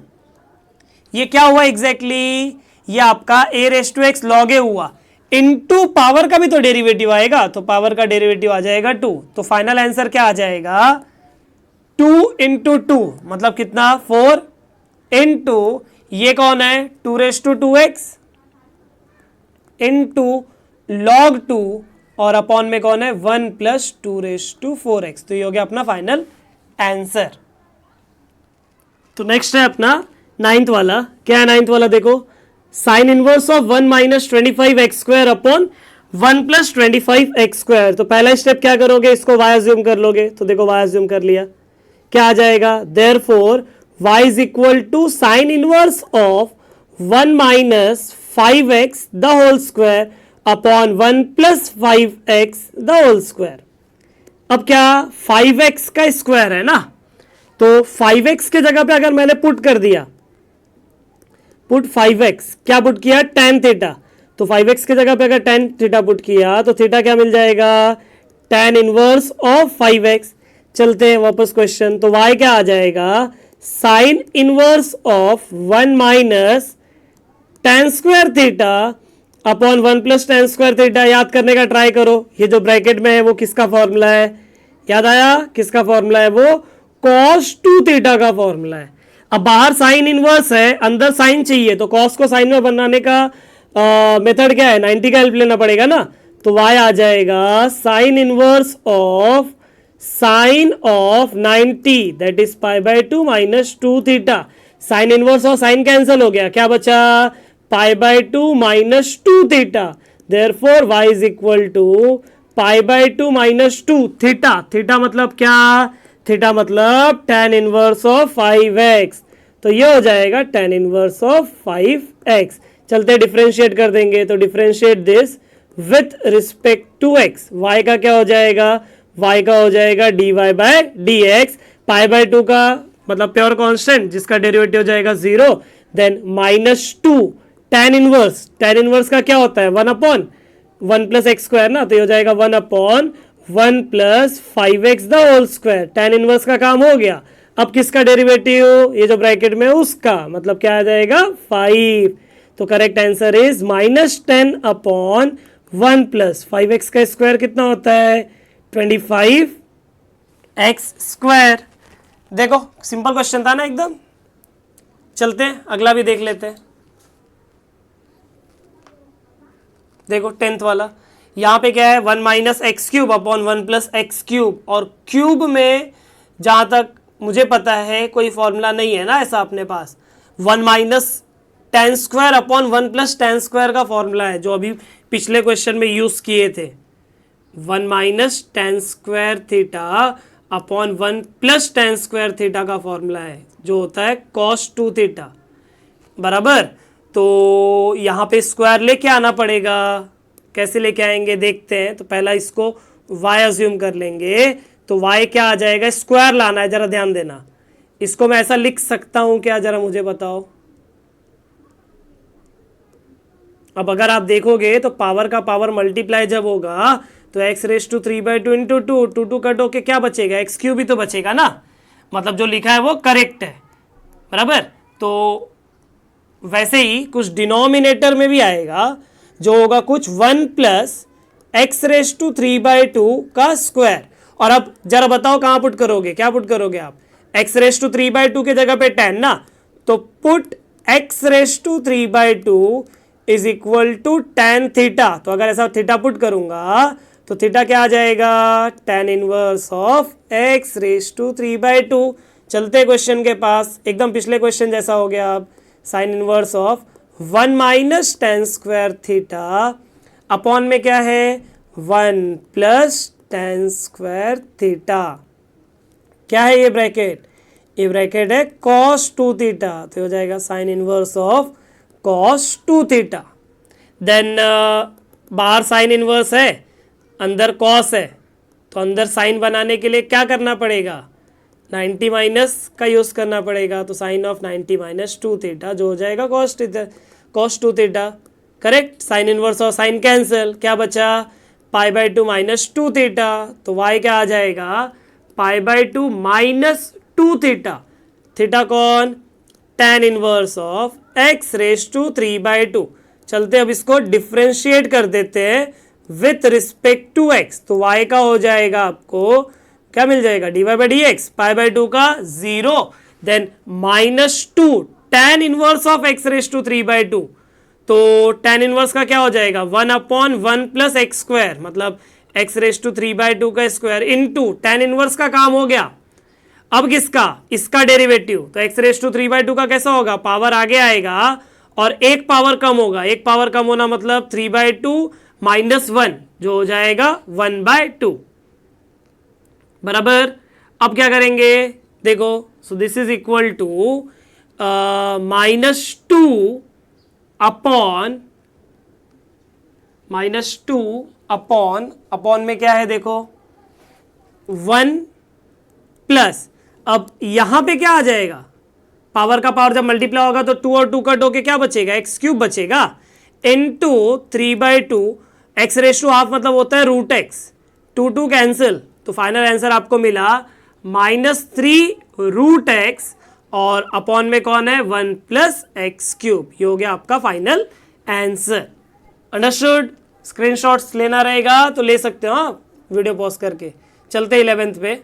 ये क्या हुआ एग्जैक्टली ये आपका a लॉग ए हुआ, इनटू पावर का भी तो डेरिवेटिव आएगा, तो पावर का डेरिवेटिव आ जाएगा 2। तो फाइनल आंसर क्या आ जाएगा 2 इंटू 2 मतलब कितना 4 इंटू ये कौन है 2 इंटू लॉग 2 और अपॉन में कौन है 1 प्लस 2 तो ये हो गया अपना फाइनल आंसर। तो नेक्स्ट है अपना 9th वाला, क्या है 9th वाला, देखो sign inverse of 1 minus 25x² upon 1 plus 25x²। तो पहला स्टेप क्या करोगे, इसको y अज्यूम कर लोगे, तो देखो y अज्यूम कर लिया, क्या आ जाएगा therefore y is equal to sine inverse of 1 minus 5x the whole square upon 1 plus 5x the whole square. अब क्या 5x का स्क्वायर है ना, तो 5x के जगह पे अगर मैंने पुट कर दिया, पुट 5x, क्या पुट किया, tan थीटा, तो 5x के जगह पे अगर tan थीटा पुट किया तो थीटा क्या मिल जाएगा, tan इनवर्स ऑफ 5x। चलते हैं वापस क्वेश्चन, तो y क्या आ जाएगा, sine inverse of 1 minus tan square theta upon 1 plus tan square theta. याद करने का ट्राई करो, ये जो ब्रैकेट में है वो किसका फॉर्मूला है, याद आया, किसका फॉर्मूला है, वो cos 2 थीटा का फॉर्मूला है। अब बाहर साइन इनवर्स है, अंदर साइन चाहिए, तो cos को साइन में बनाने का मेथड क्या है, 90 का हेल्प लेना पड़ेगा ना। तो y आ जाएगा sine inverse of sine of 90 that is pi by 2 minus 2 theta. Sine inverse और साइन कैंसिल हो गया, क्या बचा, pi by 2 minus 2 theta. Therefore y is equal to pi by 2 minus 2 theta. Theta मतलब क्या, थीटा मतलब tan इनवर्स ऑफ 5x, तो ये हो जाएगा tan इनवर्स ऑफ 5x। चलते डिफरेंशिएट कर देंगे, तो differentiate this with respect to x, y का क्या हो जाएगा, y का हो जाएगा dy by d x, pi by 2 का मतलब प्योर कांस्टेंट जिसका डेरिवेटिव हो जाएगा 0, देन माइनस 2 tan इनवर्स का क्या होता है, 1 अपॉन 1 प्लस एक्स स्क्वायर ना, तो ये हो जाएगा 1 upon 1 plus 5x the whole square. tan inverse का काम हो गया, अब किसका डेरिवेटिव, ये जो ब्रैकेट में उसका, मतलब क्या आ जाएगा 5। तो correct answer is minus 10 upon 1 plus 5x का स्क्वायर कितना होता है, 25x स्क्वायर। देखो सिंपल क्वेश्चन था ना एकदम। चलते हैं अगला भी देख लेते हैं। देखो 10th वाला, यहाँ पे क्या है, 1 minus x cube upon 1 plus x cube, और क्यूब में जहाँ तक मुझे पता है कोई फॉर्मूला नहीं है ना ऐसा अपने पास। 1 minus tan square upon 1 plus tan square का फॉर्मूला है जो अभी पिछले क्वेश्चन में यूज किए थे। 1 minus tan square theta upon 1 plus tan square theta का फॉर्मूला है जो होता है cos 2 थीटा, बराबर। तो यहाँ पे स्क्वायर लेके आना पड़ेगा, कैसे लेके आएंगे देखते हैं। तो पहला इसको y अज्यूम कर लेंगे, तो y क्या आ जाएगा, स्क्वायर लाना है, जरा ध्यान देना। इसको मैं ऐसा लिख सकता हूं क्या, जरा मुझे बताओ। अब अगर आप देखोगे तो पावर का पावर मल्टीप्लाई जब होगा तो x raise to 3/2 into 2 2 cut होके क्या बचेगा, एक्स क्यूब ही तो बचेगा ना, मतलब जो लिखा है वो करेक्ट है, बराबर। तो वैसे ही कुछ डिनोमिनेटर में भी आएगा जो होगा कुछ 1 प्लस एक्स रेस टू 3/2 का स्क्वायर। और अब जरा बताओ कहां पुट करोगे, क्या पुट करोगे आप, एक्स रेस टू 3/2 के जगह पे 10 ना, तो put x raise to 3/2 is equal to tan theta. तो अगर ऐसा थीटा पुट करूंगा तो थीटा क्या आ जाएगा, tan inverse of x raise to 3/2। चलते क्वेश्चन के पास, एकदम पिछले क्वेश्चन जैसा हो गया। अब sign inverse of 1 minus tan square theta upon में क्या है, 1 प्लस tan स्क्वायर थीटा। क्या है ये ब्रैकेट, ये ब्रैकेट है cos 2 थीटा, तो हो जाएगा sine inverse of cos 2 theta. Then बाहर साइन इनवर्स है, अंदर cos है, तो अंदर साइन बनाने के लिए क्या करना पड़ेगा, 90 माइनस का यूज करना पड़ेगा। तो साइन ऑफ 90 माइनस 2 थीटा जो हो जाएगा cos 2 theta, correct. Sine inverse और साइन कैंसिल, क्या बचा, पाई बाय 2 माइनस 2 थीटा। तो y क्या आ जाएगा, pi by 2 minus 2 theta. Theta कौन, tan inverse of x raise to 3/2। चलते अब इसको डिफरेंशिएट कर देते हैं विथ रिस्पेक्ट टू x। तो y का हो जाएगा आपको क्या मिल जाएगा, dy by d x, pi by 2 का 0, then minus 2 tan inverse of x raise to 3/2। तो tan इनवर्स का क्या हो जाएगा, 1 अपॉन 1 प्लस एक्स स्क्वायर, मतलब x रेस टू 3/2 का स्क्वायर इंटू tan इनवर्स का काम हो गया। अब किसका, इसका डेरिवेटिव, तो x रेस टू 3/2 का कैसा होगा, पावर आगे आएगा और एक पावर कम होगा। एक पावर कम होना मतलब 3/2 माइनस 1 जो हो जाएगा 1/2, बराबर। अब क्या करेंगे देखो, so this is equal to -2 upon में क्या है देखो 1 प्लस, अब यहां पे क्या आ जाएगा, पावर का पावर जब मल्टीप्लाई होगा तो 2 और 2 कट होके क्या बचेगा, एक्स क्यूब बचेगा, into 3/2 x raise to half मतलब होता है रूट एक्स, 2 कैंसिल, तो फाइनल आंसर आपको मिला -3√x और अपॉन में कौन है 1 + एक्स क्यूब। ये हो गया आपका फाइनल आंसर। अंडरस्टूड। स्क्रीनशॉट्स लेना रहेगा तो ले सकते हो आप वीडियो पॉज करके। चलते 11th पे।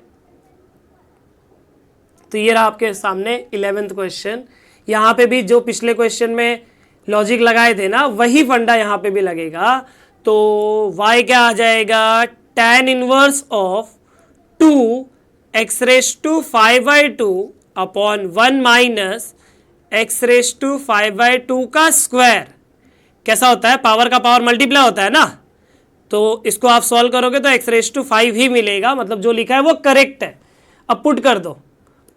तो ये रहा आपके सामने 11th क्वेश्चन। यहाँ पे भी जो पिछले क्वेश्चन में लॉजिक लगाए थे ना, वही फंडा यहाँ पे भी लगेगा। तो y क्या आ जाएगा, tan inverse of 2x⁵5/2 upon 1 minus x⁵5/2 का स्क्वायर। कैसा होता है, पावर का पावर मल्टीप्लाई होता है ना, तो इसको आप सॉल्व करोगे तो x⁵5 ही मिलेगा, मतलब जो लिखा है वो करेक्ट है। अब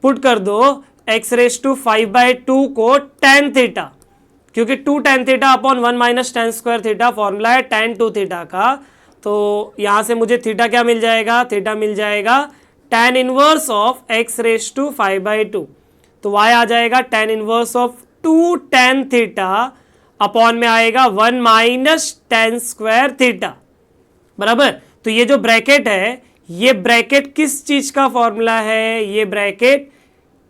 पुट कर दो x⁵5/2 को tan थीटा, क्योंकि 2 tan theta upon 1 minus tan square theta formula है tan 2 थीटा का। तो यहां से मुझे थीटा क्या मिल जाएगा, थीटा मिल जाएगा tan इनवर्स ऑफ x⁵5/2। तो y आ जाएगा tan inverse of 2 tan theta upon में आएगा 1 माइनस tan स्क्वायर थीटा, बराबर। तो ये जो ब्रैकेट है, ये ब्रैकेट किस चीज का फॉर्मूला है, ये ब्रैकेट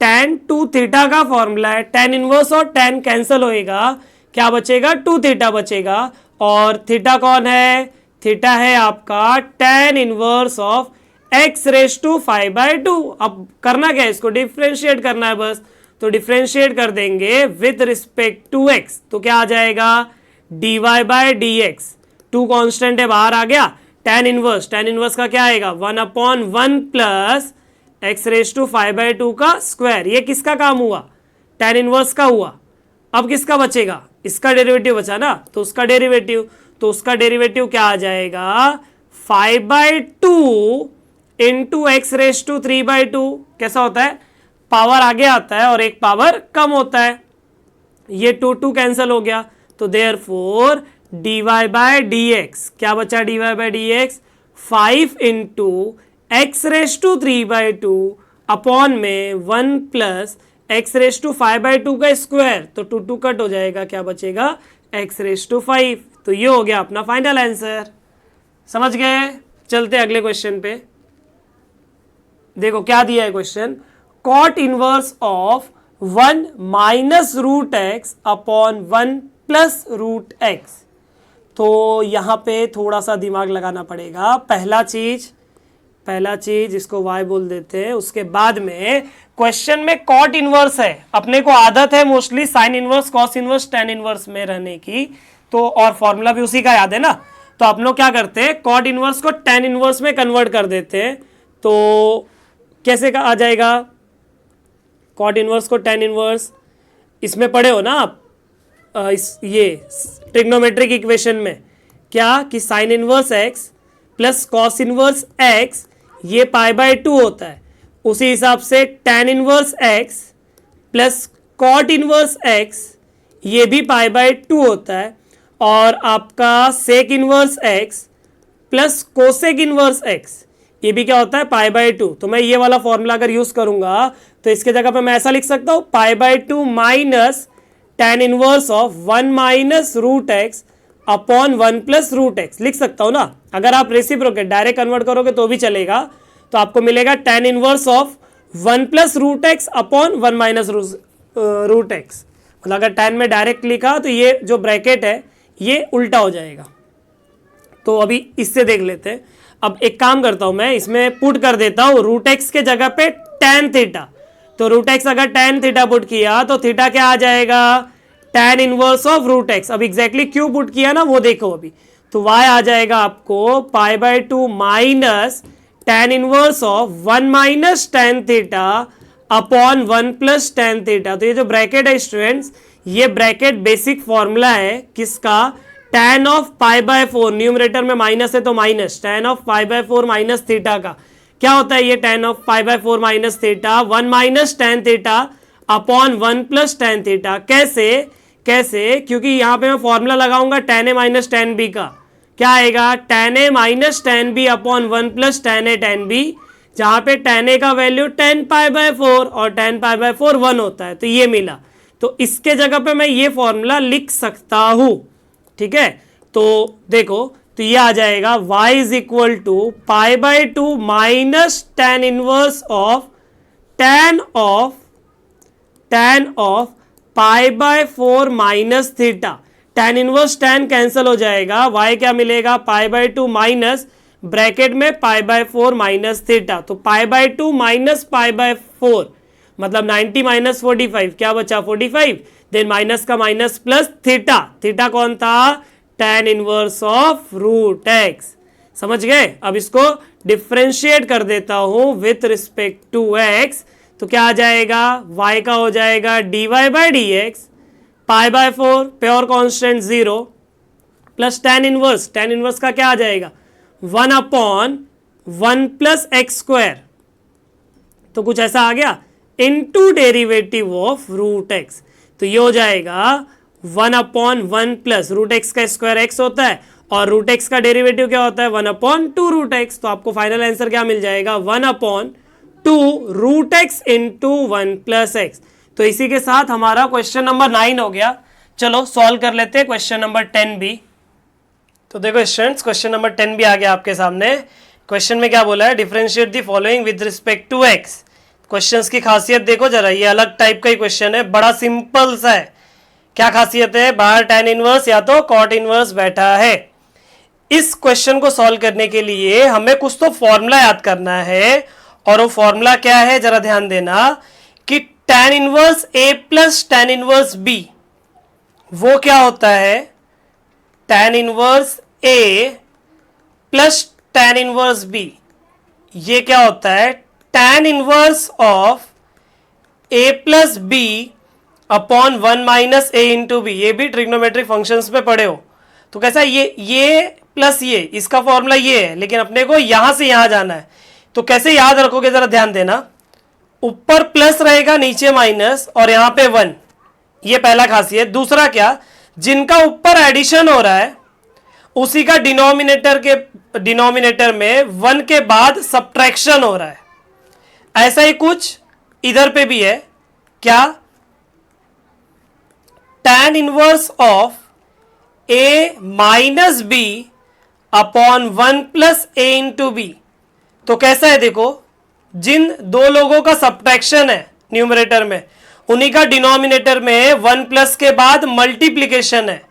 tan 2 थीटा का फॉर्मूला है। tan इनवर्स और tan कैंसिल होएगा, क्या बचेगा 2 थीटा बचेगा, और थीटा कौन है, थीटा है आपका tan इनवर्स ऑफ x⁵5/2। अब करना क्या है, इसको डिफरेंशिएट करना है बस। तो डिफरेंशिएट कर देंगे विथ रिस्पेक्ट टू x, तो क्या आ जाएगा dy/dx। 2 कांस्टेंट है, बाहर आ गया। tan इनवर्स का क्या आएगा 1/1 प्लस x⁵5/2 का स्क्वायर। ये किसका काम हुआ, tan इनवर्स का हुआ। अब किसका बचेगा, इसका डेरिवेटिव बचा ना, तो उसका डेरिवेटिव क्या आ जाएगा 5/2 इंटू x⁵3/2। कैसा होता है, पावर आगे आता है और एक पावर कम होता है, ये 2 कैंसिल हो गया। तो देयरफॉर dy/dx क्या बचा, dy/dx 5 इंटू x⁵3/2 अपॉन में 1 प्लस x⁵5/2 का स्क्वायर। तो 2 कट हो जाएगा, क्या बचेगा x⁵5। तो ये हो गया अपना फाइनल आंसर। समझ गए। चलते अगले क्वेश्चन पे। देखो क्या दिया है question, cot inverse of 1 minus √x upon 1 plus √x। तो यहां पे थोड़ा सा दिमाग लगाना पड़ेगा। पहला चीज इसको y बोल देते हैं। उसके बाद में क्वेश्चन में cot इनवर्स है, अपने को आदत है mostly sine inverse, cos inverse, tan inverse में रहने की, तो और फॉर्मूला भी उसी का याद है ना। तो आप लोग क्या करते हैं, cot इनवर्स को tan इनवर्स में कन्वर्ट कर देते हैं। तो कैसे का आ जाएगा, cot इनवर्स को tan इनवर्स, इसमें पढ़े हो ना आप, ये ट्रिग्नोमेट्रिक इक्वेशन में क्या कि sine inverse x plus cos inverse x ये π/2 होता है। उसी हिसाब से tan inverse x plus cot inverse x ये भी π/2 होता है, और आपका sec inverse x plus cosec inverse x ये भी क्या होता है π/2। तो मैं ये वाला फॉर्मूला अगर यूज करूंगा तो इसके जगह पे मैं ऐसा लिख सकता हूं π/2 minus tan inverse of 1 minus √x upon 1 plus √x लिख सकता हूं ना। अगर आप रेसिप्रोकेट डायरेक्ट कन्वर्ट करोगे तो भी चलेगा। तो आपको मिलेगा tan inverse of 1 plus √x upon 1 minus √x। मतलब अगर tan में डायरेक्ट लिखा तो ये जो ब्रैकेट है ये उल्टा हो जाएगा। तो अभी इससे देख लेते हैं। अब एक काम करता हूं मैं, इसमें पुट कर देता हूं √x के जगह पे tan थीटा। तो √x अगर tan थीटा पुट किया तो थीटा क्या आ जाएगा tan इनवर्स ऑफ √x। अब एग्जैक्टली क्यों पुट किया ना वो देखो अभी। तो y आ जाएगा आपको π/2 minus tan inverse of 1 minus tan theta upon 1 plus tan theta. तो ये जो ब्रैकेट है स्टूडेंट्स, ये ब्रैकेट बेसिक फॉर्मूला है किसका, tan ऑफ π/4, न्यूमरेटर में माइनस है तो minus, tan of π/4 minus theta का क्या होता है, ये tan of π/4 minus theta 1 minus tan theta upon 1 plus tan theta. कैसे क्योंकि यहां पे मैं फॉर्मूला लगाऊंगा tan a minus tan b का, क्या आएगा tan a minus tan b upon 1 plus tan a tan b। जहां पे tan a का वैल्यू 10π/4 और 10π/4 1 होता है, तो ये मिला। तो इसके जगह पे मैं ये फॉर्मूला लिख सकता हूं, ठीक है। तो देखो, तो ये आ जाएगा y is equal to π/2 minus tan inverse of tan of π/4 minus theta. tan inverse tan cancel हो जाएगा, y क्या मिलेगा, π/2 माइनस ब्रैकेट में π/4 माइनस थीटा। तो π/2 माइनस π/4 मतलब 90 माइनस 45, क्या बचा 45, देन माइनस का माइनस प्लस थीटा। थीटा कौन था, tan inverse of root x. समझ गए। अब इसको डिफ्रेंशिएट कर देता हूं विथ रिस्पेक्ट टू एक्स, तो क्या आ जाएगा, y का हो जाएगा dy/dx π/4 pure constant 0 plus tan inverse का क्या आ जाएगा 1/1 प्लस एक्स स्क्वायर, तो कुछ ऐसा आ गया, into derivative of root x. तो ये हो जाएगा 1/1 प्लस रूट एक्स का स्क्वायर एक्स होता है और रूट एक्स का डेरिवेटिव क्या होता है 1/2 रूट एक्स। तो आपको फाइनल आंसर क्या मिल जाएगा 1/2 root x into 1 plus x. तो इसी के साथ हमारा क्वेश्चन नंबर 9 हो गया। चलो सॉल्व कर लेते हैं क्वेश्चन नंबर 10 भी। तो देखो स्टूडेंट्स, क्वेश्चन नंबर 10 भी आ गया आपके सामने। क्वेश्चन में क्या बोला है, differentiate the following with respect to x. Questions की खासियत देखो जरा, ये अलग टाइप का ही क्वेश्चन है, बड़ा सिंपल सा है। क्या खासियत है, बाहर tan इनवर्स या तो cot इनवर्स बैठा है। इस क्वेश्चन को सॉल्व करने के लिए हमें कुछ तो फॉर्मूला याद करना है, और वो फॉर्मूला क्या है जरा ध्यान देना कि tan inverse a plus tan inverse b, वो क्या होता है tan inverse a plus tan inverse b, ये क्या होता है tan inverse of a plus b upon 1 minus a into b. ये भी ट्रिग्नोमेट्रिक फंक्शंस पे पढ़े हो। तो कैसा ये प्लस ये, इसका फॉर्मूला ये है, लेकिन अपने को यहां से यहां जाना है। तो कैसे याद रखोगे जरा ध्यान देना, ऊपर प्लस रहेगा नीचे माइनस और यहां पे 1, ये पहला खासियत। दूसरा क्या, जिनका ऊपर एडिशन हो रहा है उसी का डिनोमिनेटर में 1 के बाद सब्ट्रैक्शन हो रहा है। ऐसा ही कुछ इधर पे भी है, क्या tan inverse of a minus b upon 1 plus a into b. तो कैसा है देखो, जिन दो लोगों का सब्ट्रैक्शन है न्यूमरेटर में, उन्हीं का डिनोमिनेटर में 1 प्लस के बाद मल्टीप्लीकेशन है।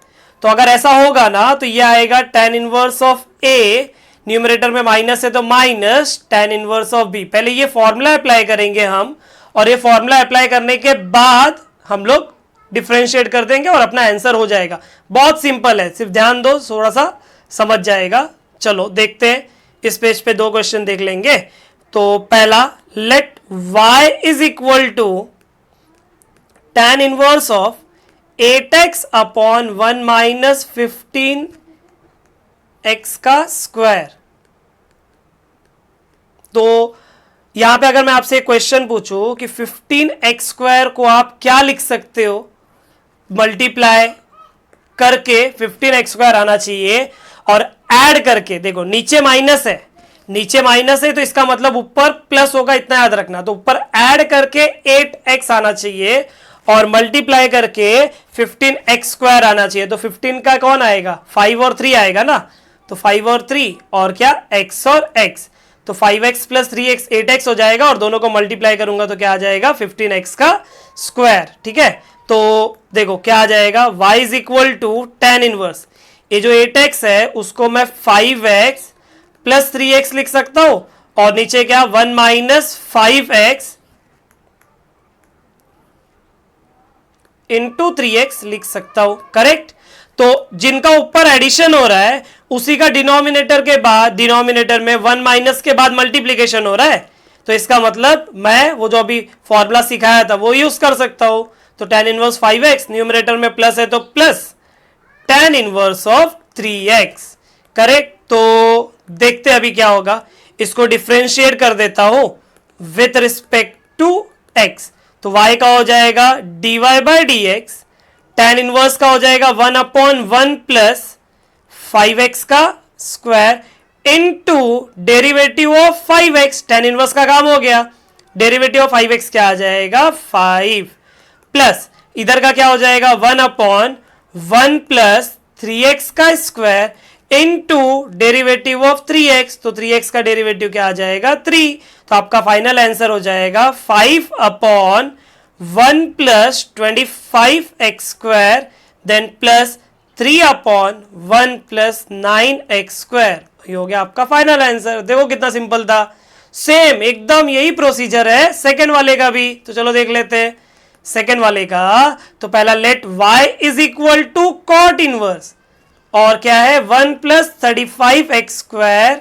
तो अगर ऐसा होगा ना तो ये आएगा tan inverse of a, numerator में माइनस है तो minus tan inverse of b। पहले ये फॉर्मूला अप्लाई करेंगे हम, और ये फॉर्मूला अप्लाई करने के बाद हम लोग डिफरेंशिएट कर देंगे और अपना आंसर हो जाएगा। बहुत सिंपल है, सिर्फ ध्यान दो, थोड़ा सा समझ जाएगा। चलो देखते हैं, इस पेज पे दो क्वेश्चन देख लेंगे। तो पहला, let y is equal to tan inverse of 8x upon 1 minus 15x का स्क्वायर। तो यहां पे अगर मैं आपसे एक क्वेश्चन पूछूं कि 15x स्क्वायर को आप क्या लिख सकते हो, मल्टीप्लाई करके 15x स्क्वायर आना चाहिए और ऐड करके, देखो नीचे माइनस है, नीचे माइनस है तो इसका मतलब ऊपर प्लस होगा, इतना याद रखना। तो ऊपर ऐड करके 8x आना चाहिए और मल्टीप्लाई करके 15x स्क्वायर आना चाहिए। तो 15 का कौन आएगा, 5 और 3 आएगा ना। तो 5 और 3 और क्या, x और x। तो 5x प्लस 3x 8x हो जाएगा और दोनों को मल्टीप्लाई करूंगा तो क्या आ जाएगा 15x का स्क्वायर। ठीक है, तो देखो क्या आ जाएगा, y is equal to tan inverse, ये जो 8x है उसको मैं 5x प्लस 3x लिख सकता हूं और नीचे क्या 1 माइनस 5x इंटू 3x लिख सकता हूं, करेक्ट। तो जिनका ऊपर एडिशन हो रहा है उसी का डिनोमिनेटर के बाद, डिनोमिनेटर में 1 माइनस के बाद मल्टीप्लीकेशन हो रहा है। तो इसका मतलब मैं वो जो अभी फॉर्मूला सिखाया था वो यूज कर सकता हूं। तो tan इनवर्स 5x, न्यूमरेटर में प्लस है तो plus tan inverse of 3x, correct. तो देखते अभी क्या होगा, इसको डिफरेंशिएट कर देता हूं विथ रिस्पेक्ट टू x। तो y का हो जाएगा dy/dx, tan इनवर्स का हो जाएगा 1/1 प्लस 5x का square into derivative of 5x, tan inverse का काम हो गया, डेरिवेटिव ऑफ 5x क्या आ जाएगा 5, प्लस इधर का क्या हो जाएगा 1/1 प्लस 3x का square into derivative of 3x, तो 3x का डेरिवेटिव क्या आ जाएगा 3, तो आपका फाइनल आंसर हो जाएगा 5/1 plus 25x square then plus 3/1 plus 9x square, ये हो गया आपका फाइनल आंसर। देखो कितना सिंपल था, सेम एकदम यही प्रोसीजर है सेकंड वाले का भी। तो चलो देख लेते हैं सेकंड वाले का। तो पहला let y is equal to cot inverse, और क्या है 1 प्लस 35x स्क्वायर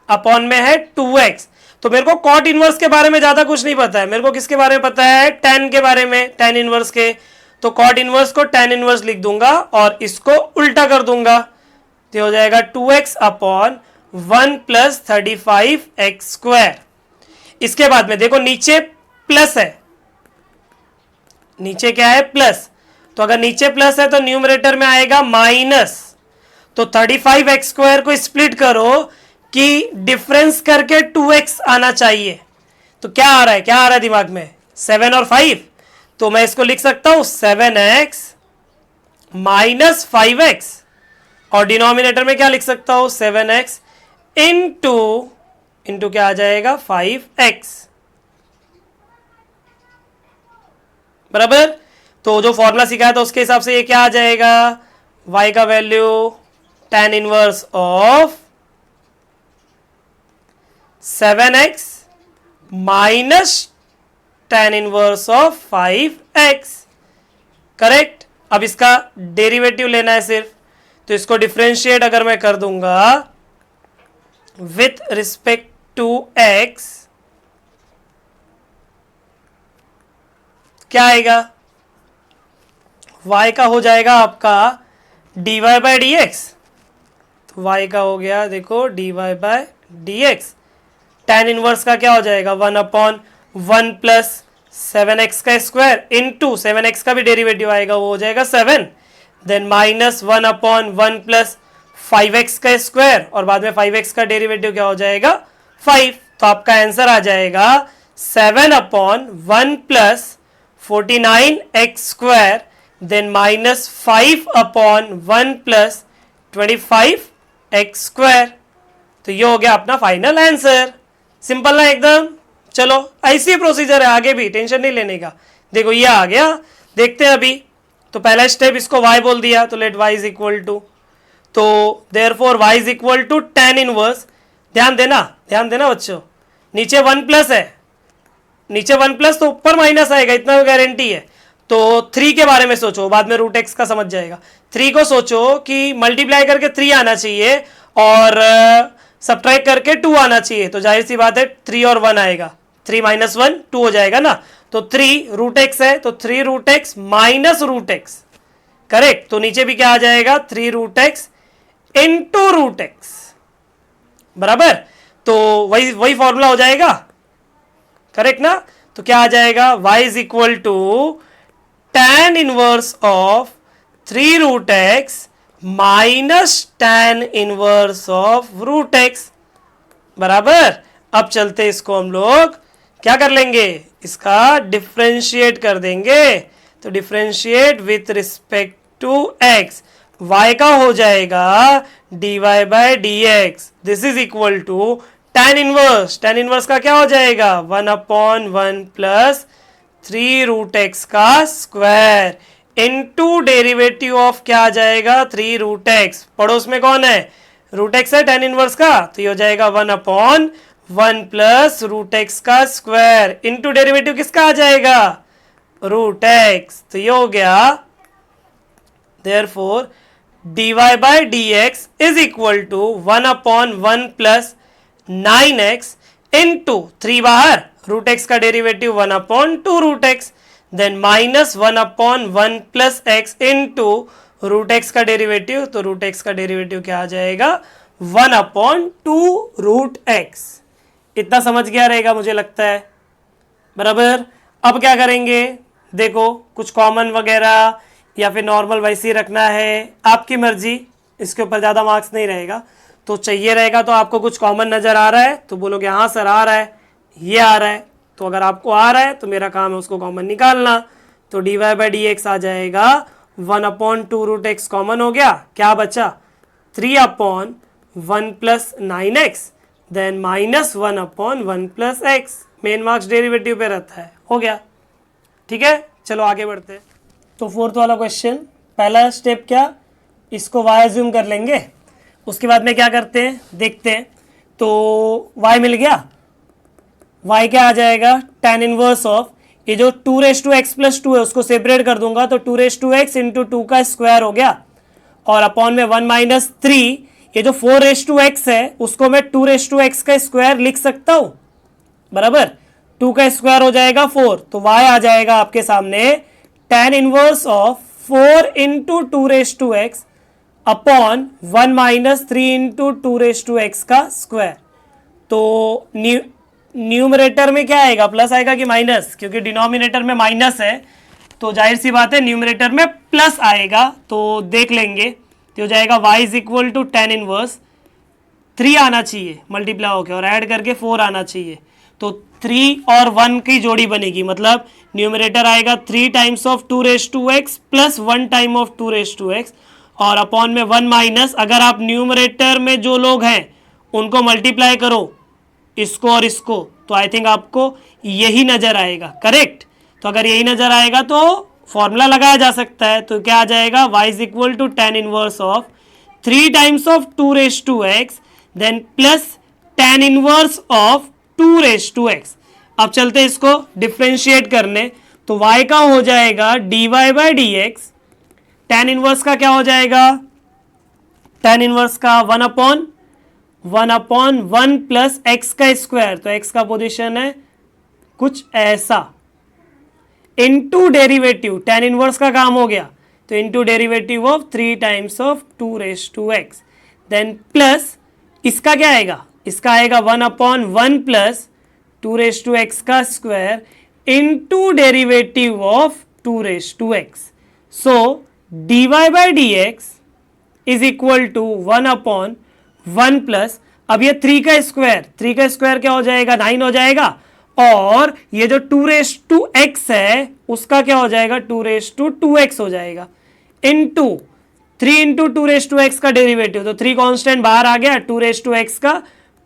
अपॉन में है 2x। तो मेरे को कॉट इनवर्स के बारे में ज्यादा कुछ नहीं पता है, मेरे को किसके बारे में पता है tan के बारे में, tan इनवर्स के। तो कॉट इनवर्स को tan इनवर्स लिख दूंगा और इसको उल्टा कर दूंगा, तो हो जाएगा 2x upon 1 plus 35x square. इसके बाद में देखो नीचे प्लस है, नीचे क्या है प्लस, तो अगर नीचे प्लस है तो न्यूमरेटर में आएगा माइनस। तो 35x स्क्वायर को स्प्लिट करो कि डिफरेंस करके 2x आना चाहिए, तो क्या आ रहा है, क्या आ रहा है दिमाग में 7 और 5, तो मैं इसको लिख सकता हूं 7x माइनस 5x, और डिनोमिनेटर में क्या लिख सकता हूं 7x इंटू क्या आ जाएगा 5x, बराबर। तो जो फॉर्मूला सिखाया था उसके हिसाब से ये क्या आ जाएगा, y का value tan inverse of 7x minus tan inverse of 5x, correct. अब इसका डेरिवेटिव लेना है सिर्फ, तो इसको डिफरेंशिएट अगर मैं कर दूंगा विथ रिस्पेक्ट टू x, क्या आएगा y का हो जाएगा आपका dy बाई डी एक्स, तो y का हो गया देखो dy by d x. tan inverse का क्या हो जाएगा 1/1 प्लस 7x का स्क्वायर इंटू 7x का भी डेरिवेटिव आएगा, वो हो जाएगा 7, देन माइनस 1/1 प्लस 5x का स्क्वायर, और बाद में 5x का डेरिवेटिव क्या हो जाएगा 5। तो आपका आंसर आ जाएगा 7/1 plus 49x square then minus 5/1 plus 25x square. तो ये हो गया अपना फाइनल आंसर। सिंपल ना एकदम। चलो ऐसी प्रोसीजर है आगे भी, टेंशन नहीं लेने का। देखो ये आ गया, देखते हैं अभी। तो पहला स्टेप इसको y बोल दिया, तो let y is equal to, तो therefore y is equal to tan inverse. ध्यान देना बच्चों, नीचे 1 प्लस है, नीचे 1 प्लस तो ऊपर माइनस आएगा, इतना गारंटी है। तो 3 के बारे में सोचो, बाद में रूट एक्स का समझ जाएगा। 3 को सोचो कि मल्टीप्लाई करके 3 आना चाहिए और सब्ट्रैक्ट करके 2 आना चाहिए, तो जाहिर सी बात है 3 और 1 आएगा, 3 माइनस 1 2 हो जाएगा ना। तो 3 रूट एक्स है, तो 3 root x minus root x, correct. तो नीचे भी क्या आ जाएगा 3 root x into root x, बराबर। तो वही फॉर्मूला हो जाएगा, करेक्ट ना। तो क्या आ जाएगा y is equal to tan inverse of 3 root x minus tan inverse of root x, बराबर। अब चलते इसको हम लोग क्या कर लेंगे, इसका डिफरेंशिएट कर देंगे। तो differentiate with respect to x, y का हो जाएगा dy by d x, this is equal to tan inverse. tan inverse का क्या हो जाएगा 1/1 प्लस 3 रूट एक्स का स्क्वायर इनटू डेरिवेटिव ऑफ क्या आ जाएगा 3 रूट एक्स। पड़ोस में कौन है, रूट एक्स है tan इनवर्स का, तो ये हो जाएगा 1/1 प्लस रूट एक्स का स्क्वायर इनटू डेरिवेटिव किसका आ जाएगा रूट एक्स। तो ये हो गया therefore dy by d x is equal to 1/1 plus 9x into 3 बाहर, रूट एक्स का derivative 1/2 root x, then minus 1/1 plus x into root x का डेरिवेटिव, तो रूट एक्स का डेरिवेटिव क्या आ जाएगा 1/2 रूट एक्स। इतना समझ गया रहेगा मुझे लगता है, बराबर। अब क्या करेंगे, देखो कुछ कॉमन वगैरह या फिर नॉर्मल वैसे ही रखना है, आपकी मर्जी, इसके ऊपर ज़्यादा मार्क्स नहीं रहेगा। तो चाहिए रहेगा तो आपको कुछ कॉमन नजर आ रहा है तो बोलोगे हाँ सर आ रहा है, ये आ रहा है। तो अगर आपको आ रहा है तो मेरा काम है उसको कॉमन निकालना। तो dy बाई डी एक्स आ जाएगा 1/2√x कॉमन हो गया, क्या बचा 3/1 plus 9x then -1/1 plus x। Main marks derivative पे रहता है, हो गया। ठीक है, चलो आगे बढ़ते हैं। तो फोर्थ वाला क्वेश्चन, पहला स्टेप क्या, इसको y अज्यूम कर लेंगे, उसके बाद में क्या करते हैं देखते हैं। तो y मिल गया, y क्या आ जाएगा tan इनवर्स ऑफ ये जो 2x प्लस 2 है उसको सेपरेट कर दूंगा तो 2x इंटू 2 का स्क्वायर हो गया और अपॉन में 1 माइनस 3, ये जो 4x है उसको मैं 2x का स्क्वायर लिख सकता हूं, बराबर 2 का स्क्वायर हो जाएगा 4। तो y आ जाएगा आपके सामने tan inverse of 4 into 2x upon 1 minus 3 into 2x का स्क्वायर। तो न्यूमरेटर में क्या आएगा, प्लस आएगा कि माइनस, क्योंकि डिनोमिनेटर में माइनस है तो जाहिर सी बात है न्यूमरेटर में प्लस आएगा। तो देख लेंगे, तो हो जाएगा y is equal to tan inverse 3 आना चाहिए मल्टीप्लाई होकर और ऐड करके 4 आना चाहिए। तो 3 और 1 की जोड़ी बनेगी, मतलब न्यूमरेटर आएगा 3 times of 2x plus 1 time of 2x और अपॉन में 1 माइनस, अगर आप न्यूमरेटर में जो लोग हैं उनको मल्टीप्लाई करो इसको और इसको तो आई थिंक आपको यही नजर आएगा, करेक्ट। तो अगर यही नजर आएगा तो फॉर्मूला लगाया जा सकता है। तो क्या आ जाएगा y is equal to tan inverse of 3 times of 2x then plus tan inverse of 2x। अब चलते हैं इसको डिफ्रेंशिएट करने। तो y का हो जाएगा dy by d x, tan inverse का क्या हो जाएगा, tan इनवर्स का 1/1 प्लस x का स्क्वायर, तो x का पोजीशन है कुछ ऐसा, इनटू डेरिवेटिव, tan इनवर्स का काम हो गया तो into derivative of 3 times of 2x then plus इसका क्या आएगा, इसका आएगा 1/1 प्लस 2x का square into derivative of 2x। So dy by d x is equal to 1/1 plus, अब ये 3 का स्क्वायर क्या हो जाएगा 9 हो जाएगा और ये जो 2x है उसका क्या हो जाएगा 2x हो जाएगा इनटू 3 इंटू 2x का डेरिवेटिव, तो 3 कांस्टेंट बाहर आ गया, 2x का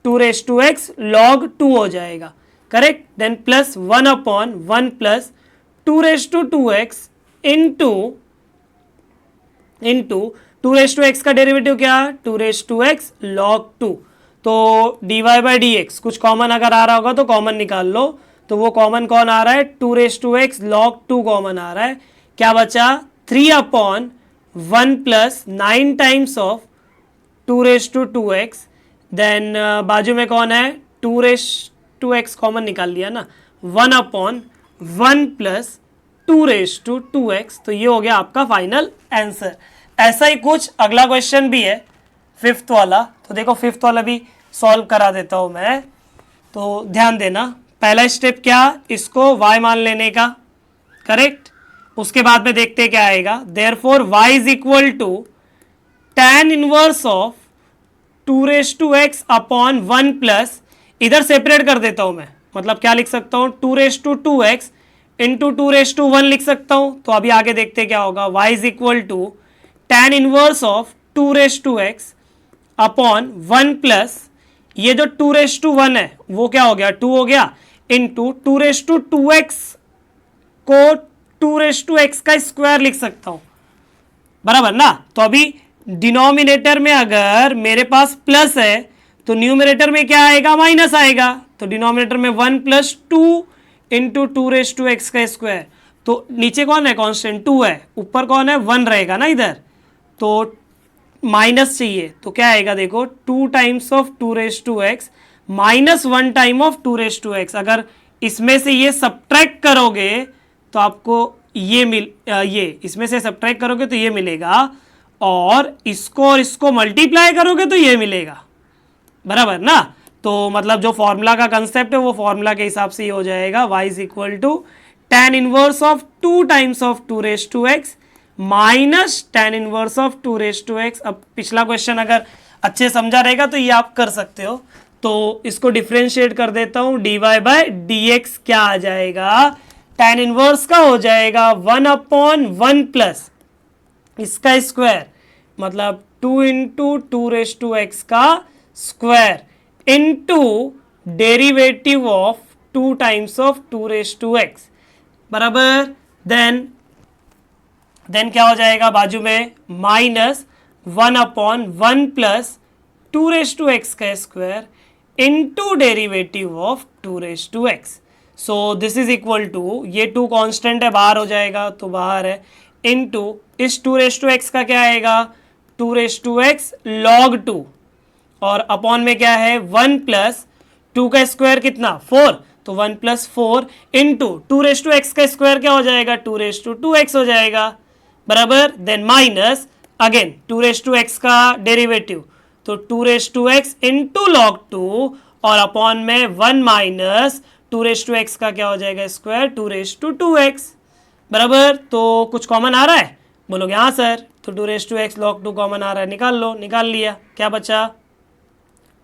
2x log 2 हो जाएगा, correct. Then plus 1/1 plus 2x into 2x का डेरिवेटिव क्या 2x log 2। तो dy बाई डी एक्स कुछ कॉमन अगर आ रहा होगा तो कॉमन निकाल लो। तो वो कॉमन कौन आ रहा है 2x log 2 कॉमन आ रहा है, क्या बचा 3/1 plus 9 times of 2x then बाजू में कौन है 2x कॉमन निकाल लिया ना, 1/1 प्लस 2x। तो ये हो गया आपका फाइनल आंसर। ऐसा ही कुछ अगला क्वेश्चन भी है फिफ्थ वाला, तो देखो फिफ्थ वाला भी सॉल्व करा देता हूं मैं। तो ध्यान देना, पहला स्टेप क्या, इसको y मान लेने का, करेक्ट। उसके बाद में देखते क्या आएगा, therefore y is equal to tan inverse of 2x upon 1 plus, इधर सेपरेट कर देता हूं मैं, मतलब क्या लिख सकता हूं 2x इंटू 2 लिख सकता हूं। तो अभी आगे देखते क्या होगा, y is equal to tan inverse of 2x upon 1 plus ये जो 2 है वो क्या हो गया 2 हो गया इंटू 2x को 2x का स्क्वायर लिख सकता हूं, बराबर ना। तो अभी डिनोमिनेटर में अगर मेरे पास प्लस है तो न्यूमरेटर में क्या आएगा माइनस आएगा, तो डिनोमिनेटर में 1 प्लस 2 इंटू 2x का स्क्वायर। तो नीचे कौन है कांस्टेंट 2 है, ऊपर कौन है 1 रहेगा ना इधर, तो माइनस चाहिए तो क्या आएगा देखो 2 times of 2x minus 1 time of 2x। अगर इसमें से ये सब्ट्रैक्ट करोगे तो आपको ये इसमें से सब्ट्रैक्ट करोगे तो ये मिलेगा और इसको मल्टीप्लाई करोगे तो ये मिलेगा, बराबर ना। तो मतलब जो फॉर्मूला का कंसेप्ट है वो फॉर्मूला के हिसाब से ये हो जाएगा y is equal to tan inverse of 2 times of 2x minus tan inverse of 2x। अब पिछला क्वेश्चन अगर अच्छे समझा रहेगा तो ये आप कर सकते हो। तो इसको डिफ्रेंशिएट कर देता हूं, dy बाय डी एक्स क्या आ जाएगा, tan इनवर्स का हो जाएगा 1/1 प्लस इसका स्क्वायर, मतलब 2 इंटू 2⁻x का square into derivative of 2 times of 2⁻x बराबर। देन क्या हो जाएगा बाजू में, माइनस 1/1 प्लस 2⁻x का square into derivative of 2⁻x। So this is equal to, ये 2 कांस्टेंट है बाहर हो जाएगा तो बाहर है, इंटू इस 2⁻x का क्या आएगा 2⁻x log 2 और अपॉन में क्या है 1 प्लस 2 का स्क्वायर कितना 4, तो 1 प्लस 4 इंटू 2⁻x का स्क्वायर क्या हो जाएगा 2⁻2x हो जाएगा बराबर। देन माइनस अगेन 2⁻x का डेरिवेटिव तो 2⁻x इंटू log 2 और अपॉन में 1 माइनस 2⁻x का क्या हो जाएगा स्क्वायर 2⁻2x बराबर। तो कुछ कॉमन आ रहा है, बोलोगे हाँ सर, तो 2⁻x log 2 कॉमन आ रहा है, निकाल लो, निकाल लिया, क्या बचा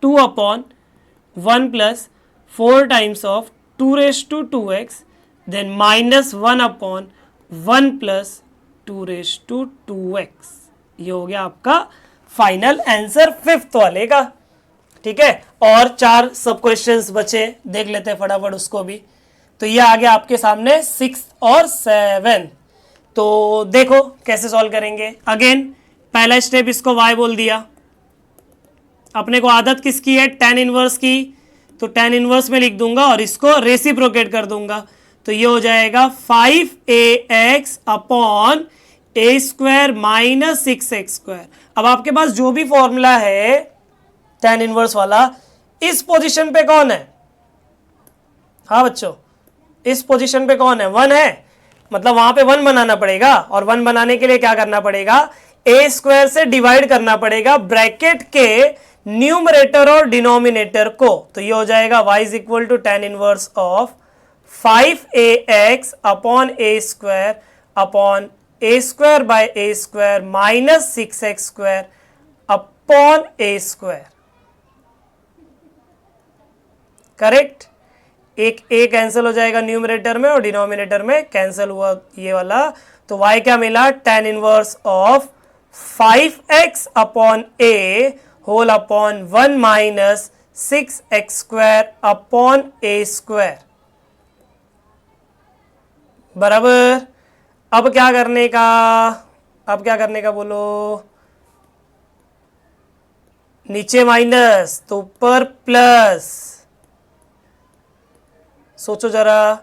2/1 plus 4 times of 2⁻2x then minus 1/1 plus 2⁻2x। ये हो गया आपका फाइनल आंसर 5th वाले का। ठीक है, और 4 सब क्वेश्चंस बचे, देख लेते हैं फटाफट उसको भी। तो ये आ गया आपके सामने 6 और 7। तो देखो कैसे सॉल्व करेंगे। अगेन पहला स्टेप इसको y बोल दिया, अपने को आदत किसकी है tan इनवर्स की, तो tan इनवर्स में लिख दूंगा और इसको रेसिप्रोकेट कर दूंगा, तो ये हो जाएगा 5ax upon a square minus 6x²। अब आपके पास जो भी फॉर्मूला है tan इनवर्स वाला, इस पोजीशन पे कौन है, हाँ बच्चों इस पोजीशन पे कौन है 1 है, मतलब वहां पे 1 बनाना पड़ेगा, और 1 बनाने के लिए क्या करना पड़ेगा ए स्क्वायर से डिवाइड करना पड़ेगा ब्रैकेट के न्यूमरेटर और डिनोमिनेटर को। तो ये हो जाएगा y is equal to tan inverse of 5ax upon a square upon a square by a square minus 6x² upon a square. Correct, एक ए कैंसिल हो जाएगा न्यूमरेटर में और डिनोमिनेटर में कैंसिल हुआ ये वाला, तो y क्या मिला tan inverse of 5x upon a whole upon 1 minus 6x² upon a square बराबर। अब क्या करने का, अब क्या करने का बोलो, नीचे माइनस तो ऊपर प्लस, सोचो जरा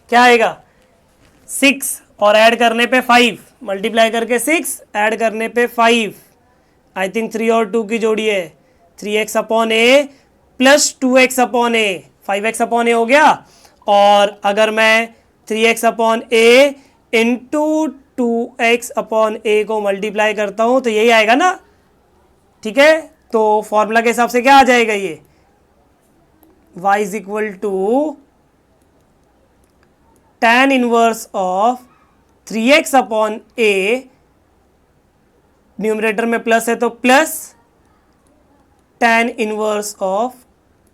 क्या आएगा 6 और ऐड करने पे 5, मल्टीप्लाई करके 6 ऐड करने पे 5, आई थिंक 3 और 2 की जोड़ी है 3x अपॉन ए प्लस 2x अपॉन ए, 5x अपॉन ए हो गया। और अगर मैं 3x अपॉन ए इंटू 2x अपॉन ए को मल्टीप्लाई करता हूं तो यही आएगा ना, ठीक है। तो फॉर्मूला के हिसाब से क्या आ जाएगा ये y is equal to tan inverse of 3x upon a, numerator में प्लस है तो plus tan inverse of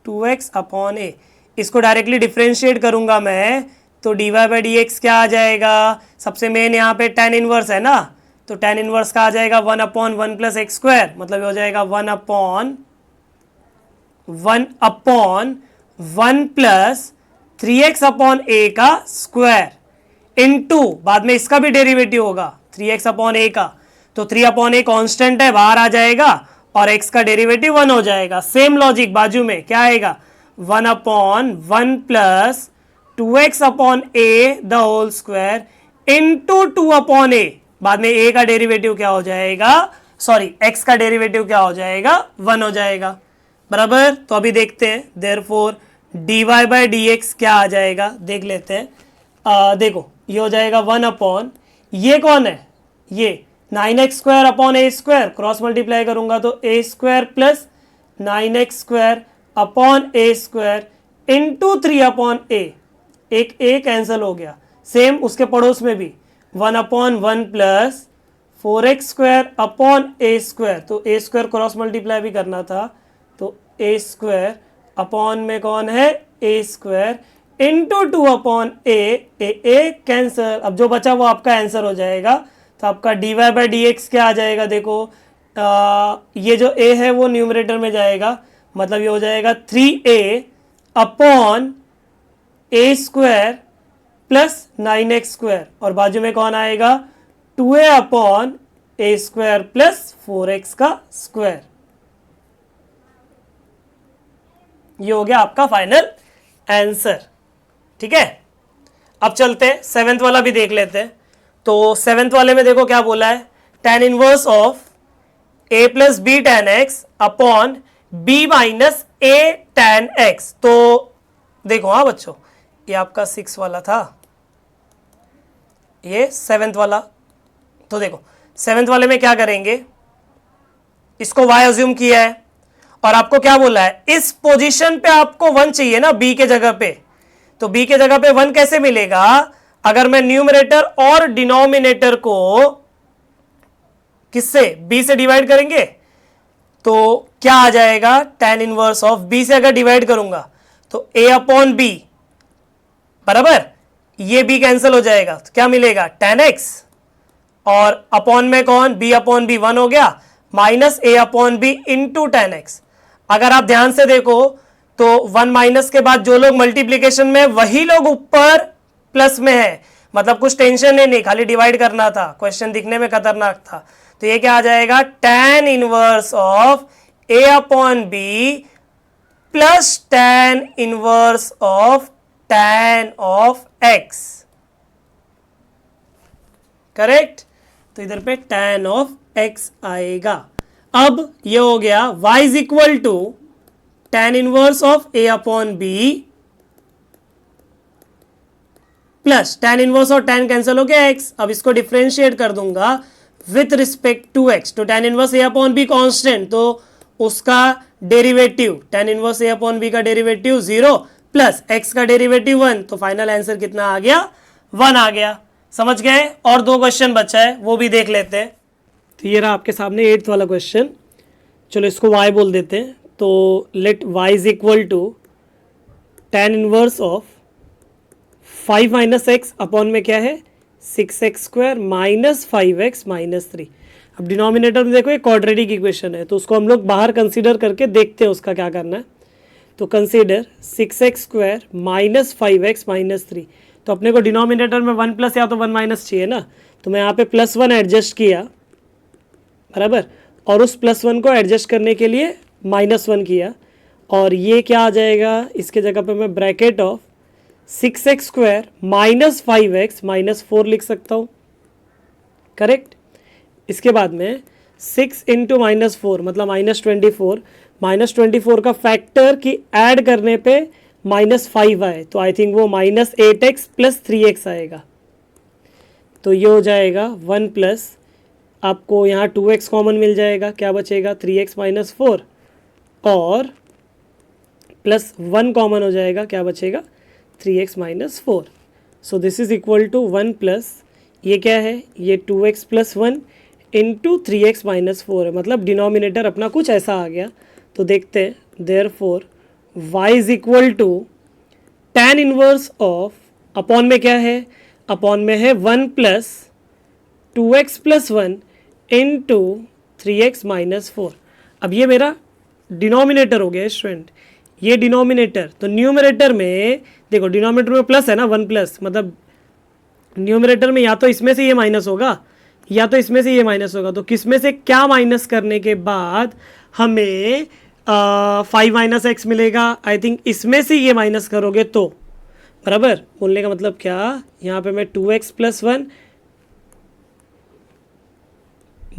2x upon a. इसको डायरेक्टली डिफरेंशिएट करूंगा मैं तो dy बाई डी एक्स क्या आ जाएगा, सबसे मेन यहाँ पे tan इनवर्स है ना, तो tan इनवर्स का आ जाएगा 1/1 प्लस x², मतलब ये हो जाएगा 1/1 प्लस 3x अपॉन ए का स्क्वायर इनटू बाद में इसका भी डेरिवेटिव होगा 3x अपॉन ए का, तो 3 अपॉन ए कॉन्स्टेंट है बाहर आ जाएगा और x का डेरिवेटिव 1 हो जाएगा। सेम लॉजिक बाजू में क्या आएगा 1/1 plus 2x upon a the whole square into 2 upon a, बाद में a का डेरिवेटिव क्या हो जाएगा, सॉरी x का डेरिवेटिव क्या हो जाएगा 1 हो जाएगा बराबर। तो अभी देखते हैं, therefore dy by d x क्या आ जाएगा देख लेते हैं। देखो ये हो जाएगा 1 अपॉन, ये कौन है ये 9x² upon a square, cross multiply करूंगा तो a square plus 9x² upon a square into 3 upon a, एक a कैंसिल हो गया। सेम उसके पड़ोस में भी 1/1 plus 4x square upon a square, तो ए स्क्वायर क्रॉस मल्टीप्लाई भी करना था, तो ए स्क्वायर अपॉन में कौन है ए स्क्वायर इंटू 2 अपॉन ए कैंसर। अब जो बचा वो आपका आंसर हो जाएगा। तो आपका dy बाई डी एक्स क्या आ जाएगा, देखो ये जो a है वो न्यूमरेटर में जाएगा, मतलब ये हो जाएगा 3a upon a square plus 9x square, और बाजू में कौन आएगा 2a upon a square plus 4x का स्क्वायर। ये हो गया आपका फाइनल आंसर। ठीक है, अब चलते हैं सेवेंथ वाला भी देख लेते हैं। तो सेवेंथ वाले में देखो क्या बोला है, tan inverse of a plus b tan x upon b minus a tan x। तो देखो हाँ बच्चों, ये आपका 6 वाला था, ये सेवेंथ वाला। तो देखो सेवेंथ वाले में क्या करेंगे, इसको y अज्यूम किया है और आपको क्या बोला है, इस पोजीशन पे आपको 1 चाहिए ना b के जगह पे। तो b के जगह पे 1 कैसे मिलेगा, अगर मैं न्यूमरेटर और डिनोमिनेटर को किससे b से डिवाइड करेंगे तो क्या आ जाएगा, tan इनवर्स ऑफ b से अगर डिवाइड करूंगा तो a अपॉन b बराबर, ये b कैंसिल हो जाएगा तो क्या मिलेगा tan x, और अपॉन में कौन b अपॉन b 1 हो गया, minus a upon b into tan x। अगर आप ध्यान से देखो तो 1 माइनस के बाद जो लोग मल्टीप्लीकेशन में वही लोग ऊपर प्लस में है, मतलब कुछ टेंशन नहीं, खाली डिवाइड करना था, क्वेश्चन दिखने में खतरनाक था। तो ये क्या आ जाएगा, tan inverse of a upon b plus tan inverse of tan of x, correct. तो इधर पे tan ऑफ x आएगा। अब ये हो गया y is equal to tan inverse of a upon b plus tan inverse और tan कैंसिल हो गया x। अब इसको डिफरेंशिएट कर दूंगा विथ रिस्पेक्ट टू x। तो tan inverse a upon b constant, तो उसका derivative tan inverse a upon b का डेरिवेटिव 0 प्लस x का डेरिवेटिव 1। तो फाइनल आंसर कितना आ गया, 1 आ गया। समझ गए। और 2 क्वेश्चन बचा है वो भी देख लेते हैं। तो ये रहा आपके सामने 8th वाला क्वेश्चन। चलो इसको y बोल देते हैं। तो let y is equal to tan inverse of 5 minus x upon में क्या है 6x square minus 5x minus 3। अब डिनोमिनेटर में देखो ये क्वाड्रेटिक इक्वेशन है, तो उसको हम लोग बाहर कंसीडर करके देखते हैं उसका क्या करना है। तो consider 6x square minus 5x minus 3। तो अपने को डिनोमिनेटर में 1 प्लस या तो 1 माइनस चाहिए ना, तो मैं यहाँ पे +1 एडजस्ट किया बराबर, और उस +1 को एडजस्ट करने के लिए -1 किया, और ये क्या आ जाएगा, इसके जगह पे मैं bracket of 6x square minus 5x minus 4 लिख सकता हूँ, करेक्ट। इसके बाद में 6 इंटू माइनस 4 मतलब -24, -24 का फैक्टर की ऐड करने पे -5 आए, तो आई थिंक वो -8x प्लस 3x आएगा। तो ये हो जाएगा 1 प्लस, आपको यहाँ 2x कॉमन मिल जाएगा, क्या बचेगा 3x माइनस 4, और प्लस 1 कॉमन हो जाएगा, क्या बचेगा 3x minus 4। So this is equal to 1 plus, ये क्या है, ये 2x plus 1 into 3x minus 4 है, मतलब डिनोमिनेटर अपना कुछ ऐसा आ गया। तो देखते हैं, therefore y is equal to tan inverse of, upon में क्या है, अपॉन में है 1 plus 2x plus 1 into 3x minus 4। अब ये मेरा डिनोमिनेटर हो गया स्टूडेंट, ये डिनोमिनेटर। तो न्यूमरेटर में देखो, डिनोमिनेटर में प्लस है ना, 1 प्लस, मतलब न्यूमरेटर में या तो इसमें से ये माइनस होगा या तो इसमें से ये माइनस होगा। तो किस में से क्या माइनस करने के बाद हमें 5 माइनस एक्स मिलेगा, आई थिंक इसमें से ये माइनस करोगे तो, बराबर। बोलने का मतलब क्या, यहाँ पे मैं 2x plus 1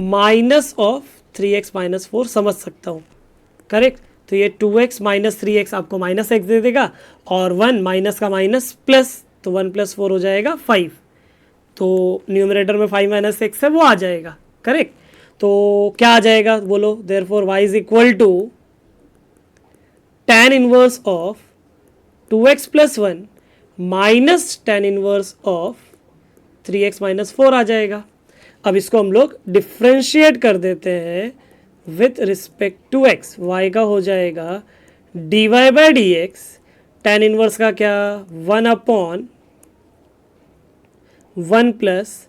minus of 3x minus 4 समझ सकता हूँ, करेक्ट। तो ये 2x माइनस 3x आपको माइनस एक्स दे देगा, और 1 माइनस का माइनस प्लस, तो 1 प्लस 4 हो जाएगा 5। तो न्यूमरेटर में 5 माइनस एक्स है वो आ जाएगा, करेक्ट। तो क्या आ जाएगा बोलो, therefore y is equal to tan inverse of 2x plus 1 minus tan inverse of 3x minus 4 आ जाएगा। अब इसको हम लोग डिफ्रेंशिएट कर देते हैं with respect to x. Y का हो जाएगा d y by d x, tan inverse का क्या 1/1 plus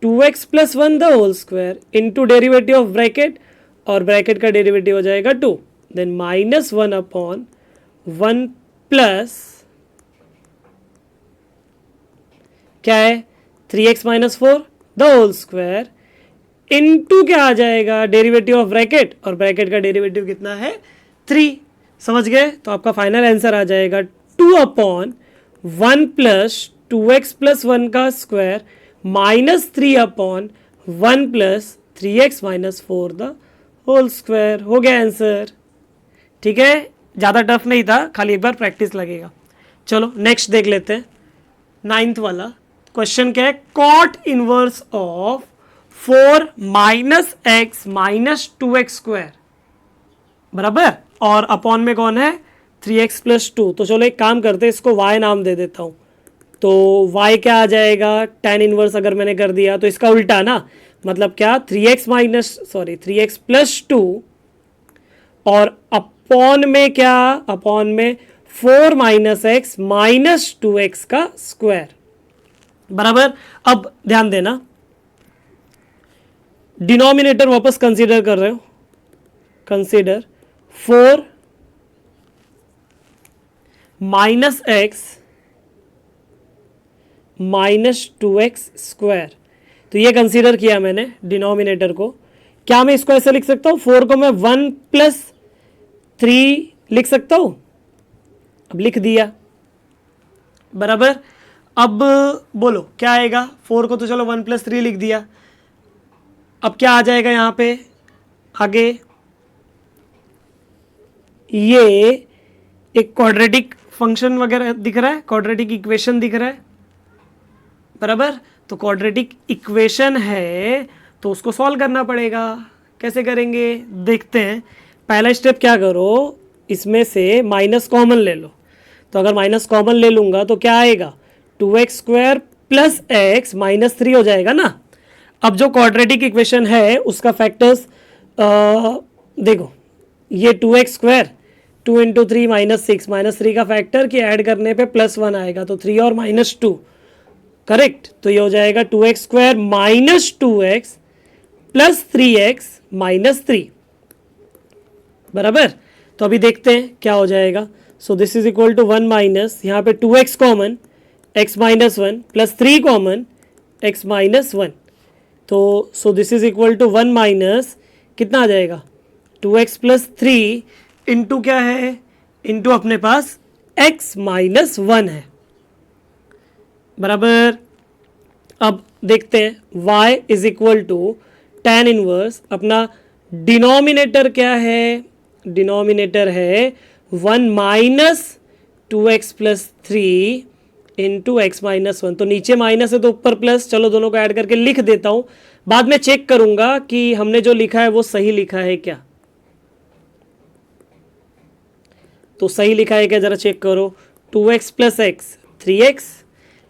2x plus 1 the whole square into derivative of bracket, और ब्रैकेट का डेरिवेटिव हो जाएगा 2, देन -1/1 प्लस क्या है 3x minus 4 the whole square into क्या आ जाएगा डेरिवेटिव ऑफ ब्रैकेट, और ब्रैकेट का डेरिवेटिव कितना है 3। समझ गए? तो आपका फाइनल आंसर आ जाएगा 2/1 प्लस 2x प्लस 1 का square minus 3/1 plus 3x minus 4 the whole square. हो गया आंसर। ठीक है, ज़्यादा टफ नहीं था, खाली एक बार प्रैक्टिस लगेगा। चलो नेक्स्ट देख लेते हैं। 9th वाला क्वेश्चन क्या है, cot inverse of 4 minus x minus 2x square बराबर, और अपॉन में कौन है 3x प्लस 2। तो चलो एक काम करते हैं, इसको y नाम दे देता हूँ। तो y क्या आ जाएगा, tan इनवर्स अगर मैंने कर दिया तो इसका उल्टा ना, मतलब क्या 3x प्लस 2, और अपॉन में क्या, अपॉन में 4 माइनस एक्स माइनस 2x का स्क्वायर बराबर। अब ध्यान देना, डिनोमिनेटर वापस कंसीडर कर रहे हो, consider 4 minus x minus 2x square, तो ये कंसीडर किया मैंने डिनोमिनेटर को। क्या मैं इसको ऐसे लिख सकता हूँ, 4 को मैं 1 प्लस 3 लिख सकता हूँ, अब लिख दिया बराबर। अब बोलो क्या आएगा, 4 को तो चलो 1 प्लस 3 लिख दिया, अब क्या आ जाएगा यहाँ पे आगे, ये एक क्वाड्रेटिक फंक्शन वगैरह दिख रहा है, क्वाड्रेटिक इक्वेशन दिख रहा है बराबर। तो क्वाड्रेटिक इक्वेशन है तो उसको सॉल्व करना पड़ेगा। कैसे करेंगे देखते हैं। पहला स्टेप क्या करो, इसमें से माइनस कॉमन ले लो। तो अगर माइनस कॉमन ले लूँगा तो क्या आएगा, 2x square plus x minus 3 हो जाएगा ना। अब जो क्वाड्रेटिक इक्वेशन है उसका फैक्टर्स देखो, ये 2x स्क्वायर 2 इंटू 3 -6, -3 का फैक्टर कि ऐड करने पे +1 आएगा, तो 3 और -2 करेक्ट। तो ये हो जाएगा 2x square minus 2x plus 3x minus 3 बराबर। तो अभी देखते हैं क्या हो जाएगा। So this is equal to 1 minus, यहाँ पे 2x common x minus 1 plus 3 common x minus 1, तो so this is equal to 1 minus कितना आ जाएगा 2x प्लस 3 इंटू क्या है, इंटू अपने पास x माइनस 1 है बराबर। अब देखते हैं y is equal to tan inverse, अपना डिनोमिनेटर क्या है, डिनोमिनेटर है 1 minus 2x plus 3 into x minus 1, तो नीचे माइनस है तो ऊपर प्लस। चलो दोनों को ऐड करके लिख देता हूं, बाद में चेक करूंगा कि हमने जो लिखा है वो सही लिखा है क्या। तो सही लिखा है क्या, जरा चेक करो। 2x plus x 3x,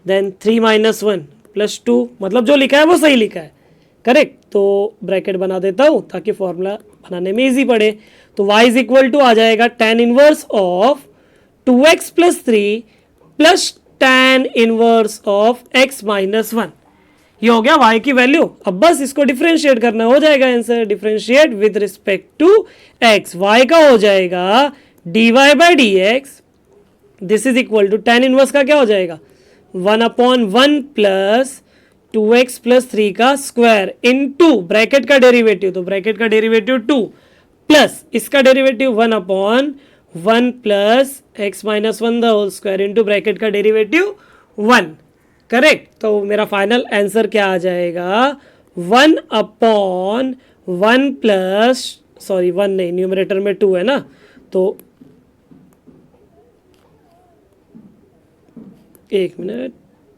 then 3 minus 1 plus 2, मतलब जो लिखा है वो सही लिखा है करेक्ट। तो ब्रैकेट बना देता हूं ताकि फॉर्मूला बनाने में इजी पड़े। तो y इज इक्वल टू आ जाएगा tan inverse of 2x plus 3 plus tan inverse of x minus 1। ये हो गया y की वैल्यू। अब बस इसको डिफरेंशिएट करना, हो जाएगा answer. Differentiate with respect to x, y का हो जाएगा dy by d x, this is equal to tan inverse का क्या हो जाएगा 1/1 प्लस 2x प्लस 3 का स्क्वायर इनटू ब्रैकेट का डेरिवेटिव, तो ब्रैकेट का डेरिवेटिव 2 प्लस इसका derivative 1/1 plus x minus 1 the whole square into bracket का डेरिवेटिव 1 करेक्ट। तो मेरा फाइनल आंसर क्या आ जाएगा 1/1 प्लस, सॉरी 1 नहीं, न्यूमरेटर में 2 है ना, तो एक मिनट,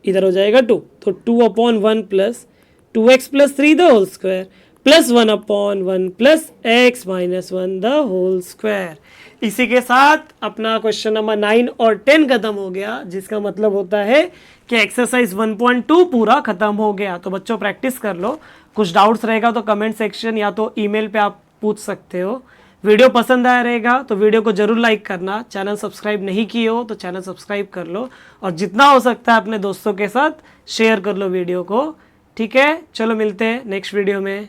इधर हो जाएगा 2, तो 2/1 plus 2x plus 3 the whole square plus 1/1 plus x minus 1 the whole square. इसी के साथ अपना क्वेश्चन नंबर 9 और 10 खत्म हो गया, जिसका मतलब होता है कि एक्सरसाइज 1.2 पूरा खत्म हो गया। तो बच्चों प्रैक्टिस कर लो, कुछ डाउट्स रहेगा तो कमेंट सेक्शन या तो ईमेल पे आप पूछ सकते हो। वीडियो पसंद आया रहेगा तो वीडियो को जरूर लाइक करना, चैनल सब्सक्राइब नहीं किए हो तो चैनल सब्सक्राइब कर लो, और जितना हो सकता है अपने दोस्तों के साथ शेयर कर लो वीडियो को। ठीक है, चलो मिलते हैं नेक्स्ट वीडियो में।